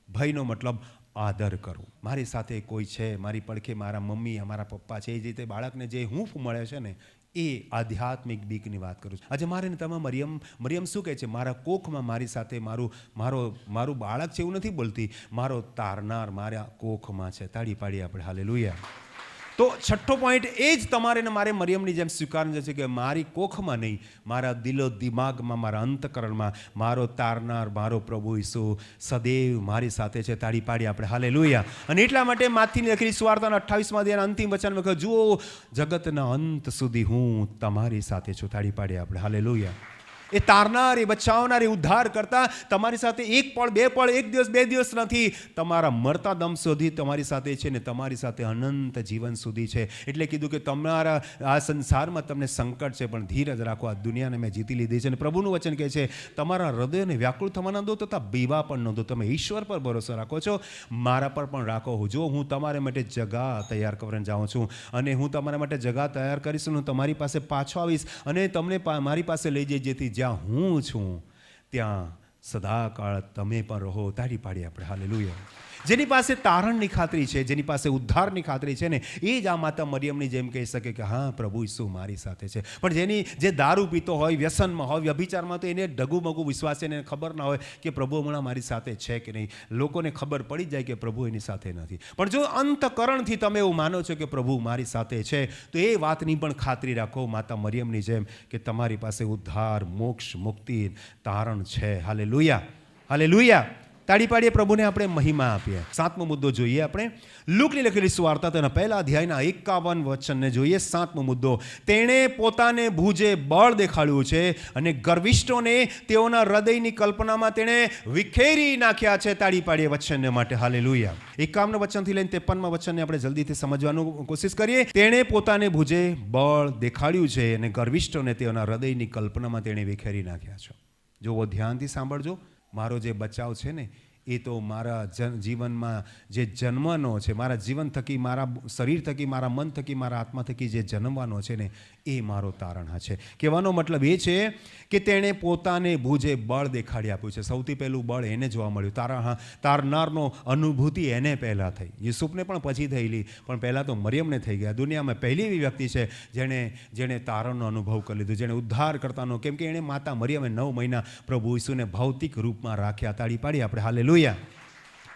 [SPEAKER 1] ભયનો મતલબ આદર કરવું. મારી સાથે કોઈ છે, મારી પડખે મારા મમ્મી, મારા પપ્પા છે, એ જ રીતે બાળકને જે હૂંફ મળે છે ને, એ આધ્યાત્મિક બીકની વાત કરું છું. આજે મારે ને તમે મરિયમ શું કહે છે, મારા કોખમાં મારી સાથે મારું બાળક છે એવું નથી બોલતી, મારો તારનાર મારા કોખમાં છે. તાળી પાડી આપણે હાલેલુયા. તો 6ઠ્ઠો પોઈન્ટ એ જ તમારે ને મારે મરિયમની જેમ સ્વીકારવું છે કે મારી કોખમાં નહીં, મારા દિલો દિમાગમાં, મારા અંતકરણમાં મારો તારનાર, મારો પ્રભુ ઈસુ સદૈવ મારી સાથે છે. તાળી પાડી આપણે હાલેલુયા. અને એટલા માટે માથીની લખેલી સુવાર્તાના 28મા અધ્યાયના અંતિમ વચનમાં કહ્યું, જુઓ જગતના અંત સુધી હું તમારી સાથે છું. તાળી પાડી આપણે હાલેલુયા. એ તારનાર, એ બચાવનાર, એ ઉદ્ધાર કરતા તમારી સાથે એક પળ, બે પળ, એક દિવસ, બે દિવસ નથી, તમારા મરતા દમ સુધી તમારી સાથે છે ને તમારી સાથે અનંત જીવન સુધી છે. એટલે કીધું કે તમારા આ સંસારમાં તમને સંકટ છે, પણ ધીરજ રાખો, આ દુનિયાને મેં જીતી લીધી છે. અને પ્રભુનું વચન કહે છે, તમારા હૃદયને વ્યાકુળ થવા ન દો તથા બીવા પણ ન દો. તમે ઈશ્વર પર ભરોસો રાખો છો, મારા પર પણ રાખો. જો હું તમારા માટે જગા તૈયાર કરીને જાઉં છું, અને હું તમારા માટે જગા તૈયાર કરીશ, હું તમારી પાસે પાછો આવીશ અને તમને મારી પાસે લઈ જઈ, જેથી જ્યાં હું છું ત્યાં સદાકાળ તમે પણ રહો. તાળી પાડી આપણે હાલેલુયા. જેની પાસે તારણની ખાતરી છે, જેની પાસે ઉદ્ધારની ખાતરી છે ને, એ જ આ માતા મરિયમની જેમ કહી શકે કે હા પ્રભુ ઈસુ મારી સાથે છે. પણ જે દારૂ પીતો હોય, વ્યસનમાં હોય, વ્યભિચારમાં, તો એને ડગુમગુ વિશ્વાસ છે, એને ખબર ના હોય કે પ્રભુ હમણાં મારી સાથે છે કે નહીં. લોકોને ખબર પડી જાય કે પ્રભુ એની સાથે નથી. પણ જો અંતકરણથી તમે એવું માનો છો કે પ્રભુ મારી સાથે છે, તો એ વાતની પણ ખાતરી રાખો માતા મરિયમની જેમ કે તમારી પાસે ઉદ્ધાર, મોક્ષ, મુક્તિ, તારણ છે. Hallelujah, hallelujah. તાળી પાડીએ, પ્રભુને આપણે મહિમા આપીએ. 7મો મુદ્દો જોઈએ આપણે, લૂકની લખેલી સુવાર્તા તેના 1 અધ્યાયના 51 વચનને જોઈએ. 7મો મુદ્દો, તેણે પોતાને ભુજે બળ દેખાડ્યું છે અને ગર્વિષ્ઠોને તેઓના હૃદયની કલ્પનામાં તેણે વિખેરી નાખ્યા છે. તાળી પાડીએ વચનને માટે હાલેલુયા. 51 વચનથી લઈને 53મા વચનને આપણે જલ્દીથી સમજવાનું કોશિશ કરીએ. તેણે પોતાને ભુજે બળ દેખાડ્યું છે અને ગર્વિષ્ઠોને તેઓના હૃદયની કલ્પનામાં તેણે વિખેરી નાખ્યા છે. જો ધ્યાનથી સાંભળજો, મારો જે બચાવ છે ને, એ તો મારા જીવનમાં જે જન્મનો છે, મારા જીવન થકી, મારા શરીર થકી, મારા મન થકી, મારા આત્મા થકી જે જન્મવાનો છે ને, એ મારો તારણ છે. કહેવાનો મતલબ એ છે કે તેણે પોતાને ભુજે બળ દેખાડી આપ્યું છે. સૌથી પહેલું બળ એને જોવા મળ્યું. તારનારનો અનુભૂતિ એને પહેલાં થઈ. યુસુફને પણ પછી થયેલી, પણ પહેલાં તો મરિયમને થઈ ગયા. દુનિયામાં પહેલી એવી વ્યક્તિ છે જેણે તારણનો અનુભવ કરી લીધો, જેણે ઉદ્ધાર કરતાનો, કેમ કે એણે માતા મરિયમે 9 મહિના પ્રભુ ઈસુને ભૌતિક રૂપમાં રાખ્યા. તાળી પાડી આપણે હાલેલુયા.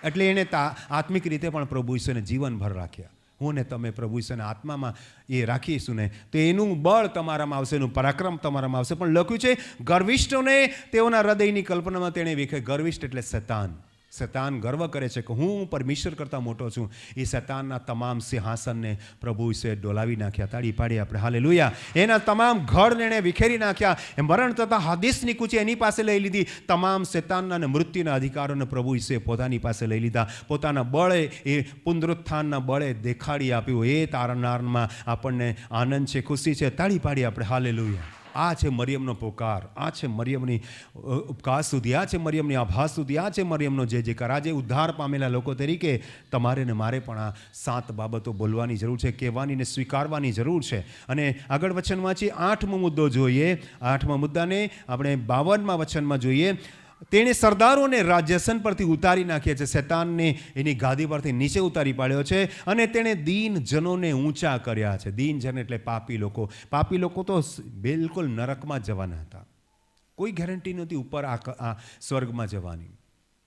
[SPEAKER 1] એટલે એણે આત્મિક રીતે પણ પ્રભુ ઈસુને જીવનભર રાખ્યા. હું ને તમે પ્રભુ ઈસુને આત્મામાં એ રાખીશું ને, તો એનું બળ તમારામાં આવશે, એનું પરાક્રમ તમારામાં આવશે. પણ લખ્યું છે, ગર્વિષ્ઠોને તેઓના હૃદયની કલ્પનામાં તેણે વિખે. ગર્વિષ્ઠ એટલે શેતાન. શેતાન ગર્વ કરે છે કે હું પરમેશ્વર કરતાં મોટો છું. એ શેતાનના તમામ સિંહાસનને પ્રભુ ઈસુએ ડોલાવી નાખ્યા. તાળી પાડી આપણે હાલેલુયા. એના તમામ ઘરને એણે વિખેરી નાખ્યા. એ મરણ તથા હાદીસની કૂચી એની પાસે લઈ લીધી. તમામ શેતાનના અને મૃત્યુના અધિકારોને પ્રભુ ઈસુએ પોતાની પાસે લઈ લીધા. પોતાના બળે, એ પુનરુત્થાનના બળે દેખાડી આપ્યું. એ તારણનારમાં આપણને આનંદ છે, ખુશી છે. તાળી પાડી આપણે હાલેલુયા. આ છે મરિયમનો પોકાર, આ છે મરિયમની ઉપકાર સુધી, આ છે મરિયમની આભા સુધી, આ છે મરિયમનો જે જયકાર. આજે ઉદ્ધાર પામેલા લોકો તરીકે તમારે ને મારે પણ આ 7 બાબતો બોલવાની જરૂર છે, કહેવાની ને સ્વીકારવાની જરૂર છે. અને આગળ વચન વાંચી 8મો મુદ્દો જોઈએ. 8મા મુદ્દાને આપણે 52મા વચનમાં જોઈએ. તેણે સરદારોને રાજ્યસન પરથી ઉતારી નાખ્યા છે, શેતાનને એની ગાદી પરથી નીચે ઉતારી પાડ્યો છે, અને તેણે દીન જનોને ઊંચા કર્યા છે. દીન જન એટલે પાપી લોકો. પાપી લોકો તો બિલકુલ નરકમાં જવાના હતા. કોઈ ગેરંટી નહોતી ઉપર આ સ્વર્ગમાં જવાની.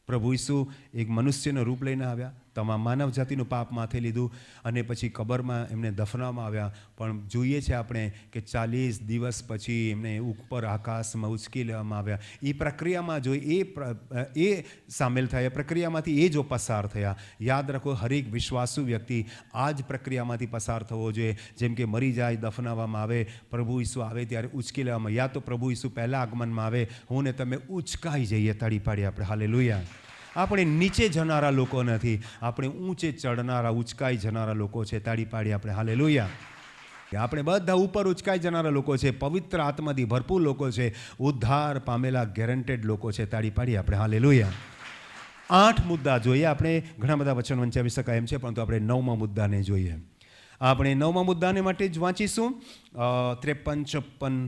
[SPEAKER 1] પ્રભુ ઈસુ એક મનુષ્યનું રૂપ લઈને આવ્યા, તમામ માનવ જાતિનું પાપ માથે લીધું અને પછી કબરમાં એમને દફનાવવામાં આવ્યા. પણ જોઈએ છે આપણે કે 40 દિવસ પછી એમને ઉપર આકાશમાં ઉચકી લેવામાં આવ્યા. એ પ્રક્રિયામાં જો એ સામેલ થયા, પ્રક્રિયામાંથી એ જો પસાર થયા. યાદ રાખો, હરેક વિશ્વાસુ વ્યક્તિ આ જ પ્રક્રિયામાંથી પસાર થવો જોઈએ. જેમ કે મરી જાય, દફનાવવામાં આવે, પ્રભુ ઈસુ આવે ત્યારે ઉચકી લેવામાં. યા તો પ્રભુ ઈસુ પહેલાં આગમનમાં આવે, હું ને તમે ઉચકાઈ જઈએ, તડી પાડીએ આપણે. હાલેલુયા. આપણે નીચે જનારા લોકો નથી, આપણે ઊંચે ચડનારા, ઉચકાઈ જનારા લોકો છે. તાળી પાડીએ આપણે. હાલેલુયા. આપણે બધા ઉપર ઉચકાઈ જનારા લોકો છે, પવિત્ર આત્માથી ભરપૂર લોકો છે, ઉદ્ધાર પામેલા ગેરંટેડ લોકો છે. તાળી પાડીએ આપણે. હાલેલુયા. 8 મુદ્દા જોઈએ આપણે. ઘણા બધા વચન વંચાવી શકાય એમ છે, પરંતુ આપણે 9મા મુદ્દાને જોઈએ. આપણે 9મા મુદ્દાને માટે જ વાંચીશું. 53-56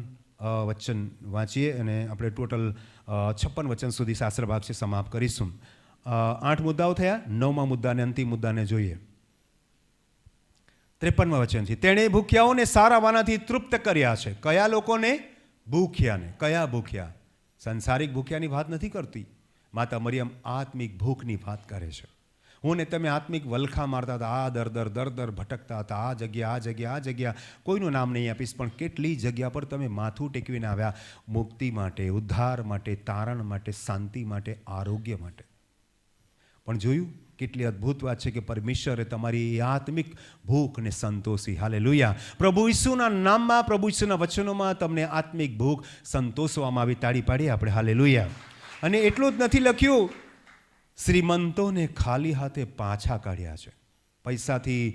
[SPEAKER 1] વચન વાંચીએ અને આપણે ટોટલ 56 વચન સુધી શાસ્ત્ર ભાગ છે સમાપ્ત કરીશું. 8 મુદ્દાઓ થયા. 9મા મુદ્દાને, અંતિમ મુદ્દાને જોઈએ. 53મા વચન છે, તેણે ભૂખ્યાઓને સારા વાનાથી તૃપ્ત કર્યા છે. કયા લોકોને? ભૂખ્યાને. કયા ભૂખ્યા? સંસારિક ભૂખ્યાની વાત નથી કરતી માતા મરિયમ, આત્મિક ભૂખની વાત કરે છે. હું ને તમે આત્મિક વલખા મારતા હતા, આ દર ભટકતા હતા, આ જગ્યા. કોઈનું નામ નહીં આપીશ, પણ કેટલી જગ્યા પર તમે માથું ટેકવીને આવ્યા, મુક્તિ માટે, ઉદ્ધાર માટે, તારણ માટે, શાંતિ માટે, આરોગ્ય માટે. પણ જોયું કેટલી અદ્ભુત વાત છે કે પરમેશ્વરે તમારી આત્મિક ભૂખને સંતોષી. હાલેલુયા. પ્રભુ ઈસુના નામમાં, પ્રભુ ઈસુના વચનોમાં તમને આત્મિક ભૂખ સંતોષવામાં આવી. તાળી પાડીએ આપણે. હાલેલુયા. અને એટલું જ નથી લખ્યું, શ્રીમંતોને ખાલી હાથે પાછા કાઢ્યા છે. પૈસાથી,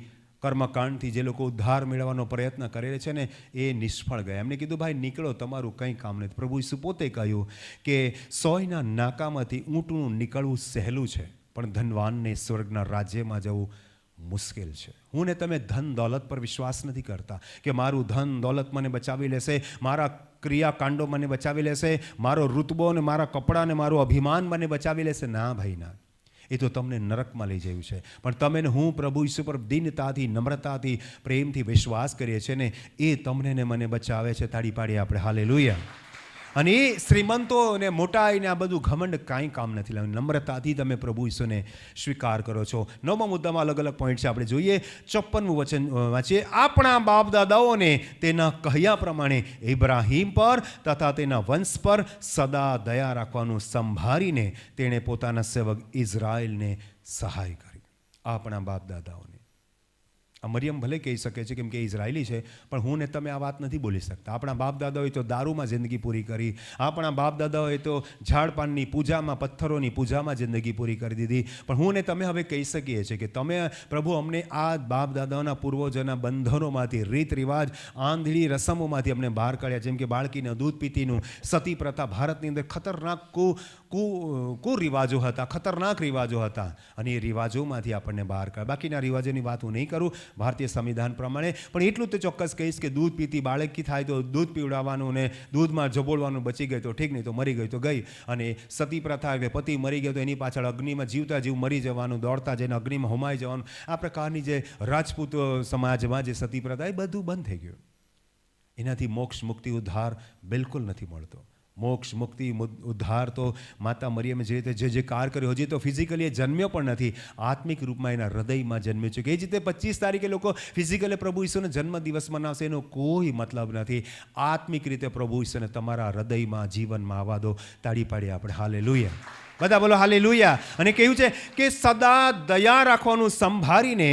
[SPEAKER 1] કર્મકાંડથી જે લોકો ઉદ્ધાર મેળવવાનો પ્રયત્ન કરે છે ને, એ નિષ્ફળ ગયા. એમને કીધું, ભાઈ નીકળો, તમારું કંઈ કામ નથી. પ્રભુ ઈસુ પોતે કહ્યું કે સોયના નાકામાંથી ઊંટનું નીકળવું સહેલું છે, પણ ધનવાનને સ્વર્ગના રાજ્યમાં જવું મુશ્કેલ છે. હું ને તમે ધન દોલત પર વિશ્વાસ નથી કરતા કે મારું ધન દોલત મને બચાવી લેશે, મારા ક્રિયાકાંડો મને બચાવી લેશે, મારો રુતબો ને મારા કપડાં ને મારું અભિમાન મને બચાવી લેશે. ના ભાઈ ના, એ તો તમને નરકમાં લઈ જયું છે. પણ તમે ને હું પ્રભુ ઈસુ પર દિનતાથી, નમ્રતાથી, પ્રેમથી વિશ્વાસ કરીએ છીએ ને, એ તમને ને મને બચાવે છે. તાળી પાડીએ આપણે. હાલેલુયા. અને એ શ્રીમંતો ને મોટાઈને આ બધું ઘમંડ કાંઈ કામ નથી લાવ્યું. નમ્રતાથી તમે પ્રભુ ઈસુને સ્વીકાર કરો છો. 9મા મુદ્દામાં અલગ અલગ પોઈન્ટ છે. આપણે જોઈએ. 56મું વચન વાંચીએ. આપણા બાપ દાદાઓને તેના કહ્યા પ્રમાણે ઇબ્રાહીમ પર તથા તેના વંશ પર સદા દયા રાખવાનું સંભાળીને તેણે પોતાના સેવક ઇઝરાયલને સહાય કરી. આપણા બાપ દાદાઓને. આ મરિયમ ભલે કહી શકે છે કેમ કે ઇઝરાયલી છે, પણ હું ને તમે આ વાત નથી બોલી શકતા. આપણા બાપ દાદાઓએ તો દારૂમાં જિંદગી પૂરી કરી. આપણા બાપ દાદાઓએ તો ઝાડપાનની પૂજામાં, પથ્થરોની પૂજામાં જિંદગી પૂરી કરી દીધી. પણ હું ને તમે હવે કહી શકીએ છીએ કે તમે પ્રભુ અમને આ બાપ દાદાઓના પૂર્વજોના બંધનોમાંથી, રીત રિવાજ, આંધળી રસમોમાંથી અમને બહાર કાઢ્યા. જેમ કે બાળકીના દૂધ પીતીનું, સતી પ્રથા ભારતની અંદર ખતરનાક કુરિવાજો હતા, ખતરનાક રિવાજો હતા. અને એ રિવાજોમાંથી આપણને બહાર કાઢ્યા. બાકીના રિવાજોની વાત હું નહીં કરું ભારતીય સંવિધાન પ્રમાણે, પણ એટલું તો ચોક્કસ કહીશ કે દૂધ પીતી બાળકી થાય તો દૂધ પીવડાવવાનું ને દૂધમાં જબોળવાનું, બચી ગઈ તો ઠીક, નહીં તો મરી ગઈ તો ગઈ. અને સતી પ્રથા, એટલે પતિ મરી ગયો તો એની પાછળ અગ્નિમાં જીવતા જીવ મરી જવાનું, દોડતા જઈને અગ્નિમાં હોમાઈ જવાનું. આ પ્રકારની જે રાજપૂત સમાજમાં જે સતી પ્રથા, એ બધું બંધ થઈ ગયું. એનાથી મોક્ષ, મુક્તિ, ઉદ્ધાર બિલકુલ નથી મળતો. મોક્ષ, મુક્તિ, ઉદ્ધાર તો માતા મરિયમે જે રીતે જે કાર કર્યો, હજી તો ફિઝિકલી એ જન્મ્યો પણ નથી, આત્મિક રૂપમાં એના હૃદયમાં જન્મ્યો છે. કે એ જ રીતે 25 તારીખે લોકો ફિઝિકલી પ્રભુ ઈસુનો જન્મદિવસ મનાવશે, એનો કોઈ મતલબ નથી. આત્મિક રીતે પ્રભુ ઈસુને તમારા હૃદયમાં, જીવનમાં આવવા દો. તાળી પાડીએ આપણે. હાલેલુયા. બધા બોલો હાલેલુયા. અને કહ્યું છે કે સદા દયા રાખવાનું સંભાળીને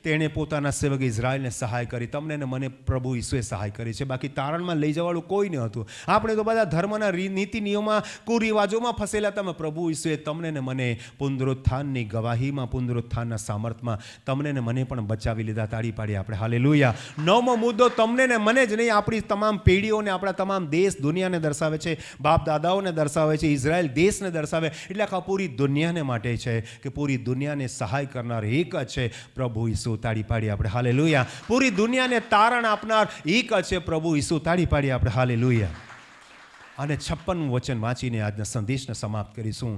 [SPEAKER 1] તેણે પોતાના સેવક ઇઝરાયલને સહાય કરી. તમને ને મને પ્રભુ ઈસુએ સહાય કરી છે. બાકી તારણમાં લઈ જવાળું કોઈ ન હતું. આપણે તો બધા ધર્મના નીતિ નિયમોમાં, કુરિવાજોમાં ફસેલા. તમે પ્રભુ ઈસુએ તમને ને મને પુનરુત્થાનની ગવાહીમાં, પુનરુત્થાનના સામર્થમાં તમને ને મને પણ બચાવી લીધા. તાળી પાડીએ આપણે. હાલેલુયા. 9મો મુદ્દો તમને ને મને જ નહીં, આપણી તમામ પેઢીઓને, આપણા તમામ દેશ દુનિયાને દર્શાવે છે. બાપ દાદાઓને દર્શાવે છે. ઇઝરાયલ દેશને દર્શાવે. એટલે આખા પૂરી દુનિયાને માટે છે કે પૂરી દુનિયાને સહાય કરનાર એક જ છે પ્રભુ ઈસુ. તાળી પાડીએ આપણે. હાલેલુયા. પૂરી દુનિયાને તારણ આપનાર એક જ છે પ્રભુ ઈસુ. તાળી પાડીએ આપણે. હાલેલુયા. અને 56મું વચન વાંચીને આજના સંદેશને સમાપ્ત કરીશું.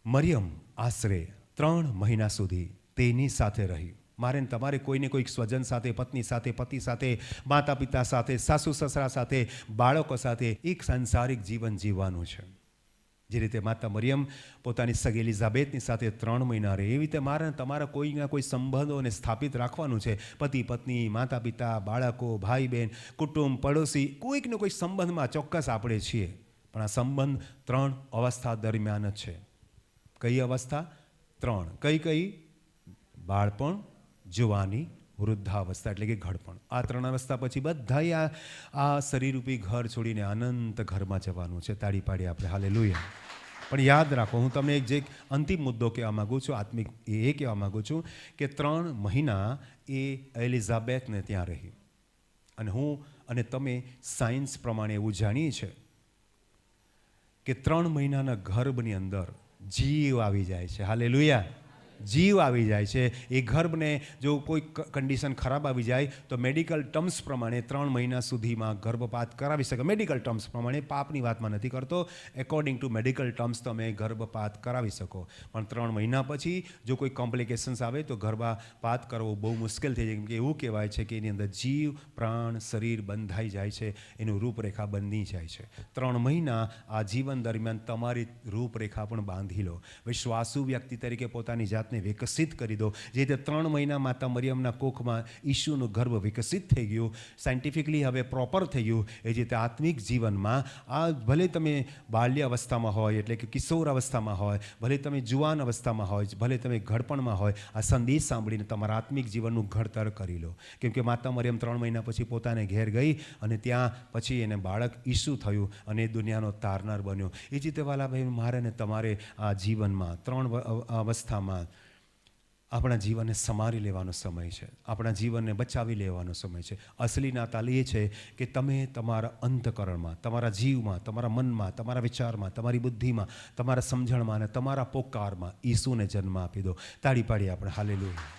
[SPEAKER 1] મરિયમ આશરે 3 મહિના સુધી તેની સાથે રહી. મારે તમારે કોઈને કોઈક સ્વજન સાથે, પત્ની સાથે, પતિ સાથે, માતા પિતા સાથે, સાસુ સસરા સાથે, બાળકો સાથે એક સાંસારિક જીવન જીવવાનું છે. જે રીતે માતા મરિયમ પોતાની સગી એલિઝાબેથની સાથે 3 મહિના રહે, એવી રીતે મારે તમારા કોઈના કોઈ સંબંધોને સ્થાપિત રાખવાનું છે. પતિ પત્ની, માતા પિતા, બાળકો, ભાઈ બહેન, કુટુંબ, પડોશી, કોઈકને કોઈ સંબંધમાં ચોક્કસ આપણે છીએ. પણ આ સંબંધ 3 અવસ્થા દરમિયાન જ છે. કઈ અવસ્થા? 3. કઈ? બાળપણ, જુવાની, વૃદ્ધાવસ્થા એટલે કે ઘડપણ. આ 3 અવસ્થા પછી બધાએ આ શરીરરૂપી ઘર છોડીને અનંત ઘરમાં જવાનું છે. તાળી પાડી આપણે હાલેલુયા. પણ યાદ રાખો, હું તમને જે અંતિમ મુદ્દો કહેવા માગું છું, આત્મિક એ કહેવા માગું છું કે 3 મહિના એ એલિઝાબેથને ત્યાં રહી. અને હું અને તમે સાયન્સ પ્રમાણે એવું જાણીએ છીએ કે 3 મહિનાના ગર્ભની અંદર જીવ આવી જાય છે. હાલેલુયા. જીવ આવી જાય છે. એ ગર્ભને જો કોઈ કન્ડિશન ખરાબ આવી જાય તો મેડિકલ ટર્મ્સ પ્રમાણે 3 મહિના સુધીમાં ગર્ભપાત કરાવી શકે. મેડિકલ ટર્મ્સ પ્રમાણે, પાપની વાતમાં નથી કરતો, એકોર્ડિંગ ટુ મેડિકલ ટર્મ્સ તમે ગર્ભપાત કરાવી શકો. પણ 3 મહિના પછી જો કોઈ કોમ્પ્લિકેશન્સ આવે તો ગર્ભપાત કરવો બહુ મુશ્કેલ થઈ જાય. કેમ કે એવું કહેવાય છે કે એની અંદર જીવ, પ્રાણ, શરીર બંધાઈ જાય છે, એનું રૂપરેખા બની જાય છે. 3 મહિના આ જીવન દરમિયાન તમારી રૂપરેખા પણ બાંધી લો. વિશ્વાસુ વ્યક્તિ તરીકે પોતાની જાત વિકસિત કરી દો. જે રીતે 3 મહિના માતા મરિયમના કોખમાં ઈશુનું ગર્ભ વિકસિત થઈ ગયું, સાયન્ટિફિકલી હવે પ્રોપર થઈ ગયું. એ રીતે આત્મિક જીવનમાં આ ભલે તમે બાલ્ય અવસ્થામાં હોય એટલે કે કિશોર અવસ્થામાં હોય, ભલે તમે જુવાન અવસ્થામાં હોય, ભલે તમે ઘડપણમાં હોય, આ સંદેશ સાંભળીને તમારા આત્મિક જીવનનું ઘડતર કરી લો. કેમ કે માતા મરિયમ 3 મહિના પછી પોતાને ઘેર ગઈ અને ત્યાં પછી એને બાળક ઈસુ થયું અને દુનિયાનો તારનાર બન્યો. એ જ રીતે વાલા ભાઈ, મારે ને તમારે આ જીવનમાં 3 અવસ્થામાં આપણા જીવનને સમારી લેવાનો સમય છે. આપણા જીવનને બચાવી લેવાનો સમય છે. અસલી નાતાલ એ છે કે તમે તમારા અંતકરણમાં, તમારા જીવમાં, તમારા મનમાં, તમારા વિચારમાં, તમારી બુદ્ધિમાં, તમારા સમજણમાં અને તમારા પોકારમાં ઈસુને જન્મ આપી દો. તાળી પાડી આપણે હાલેલુયા.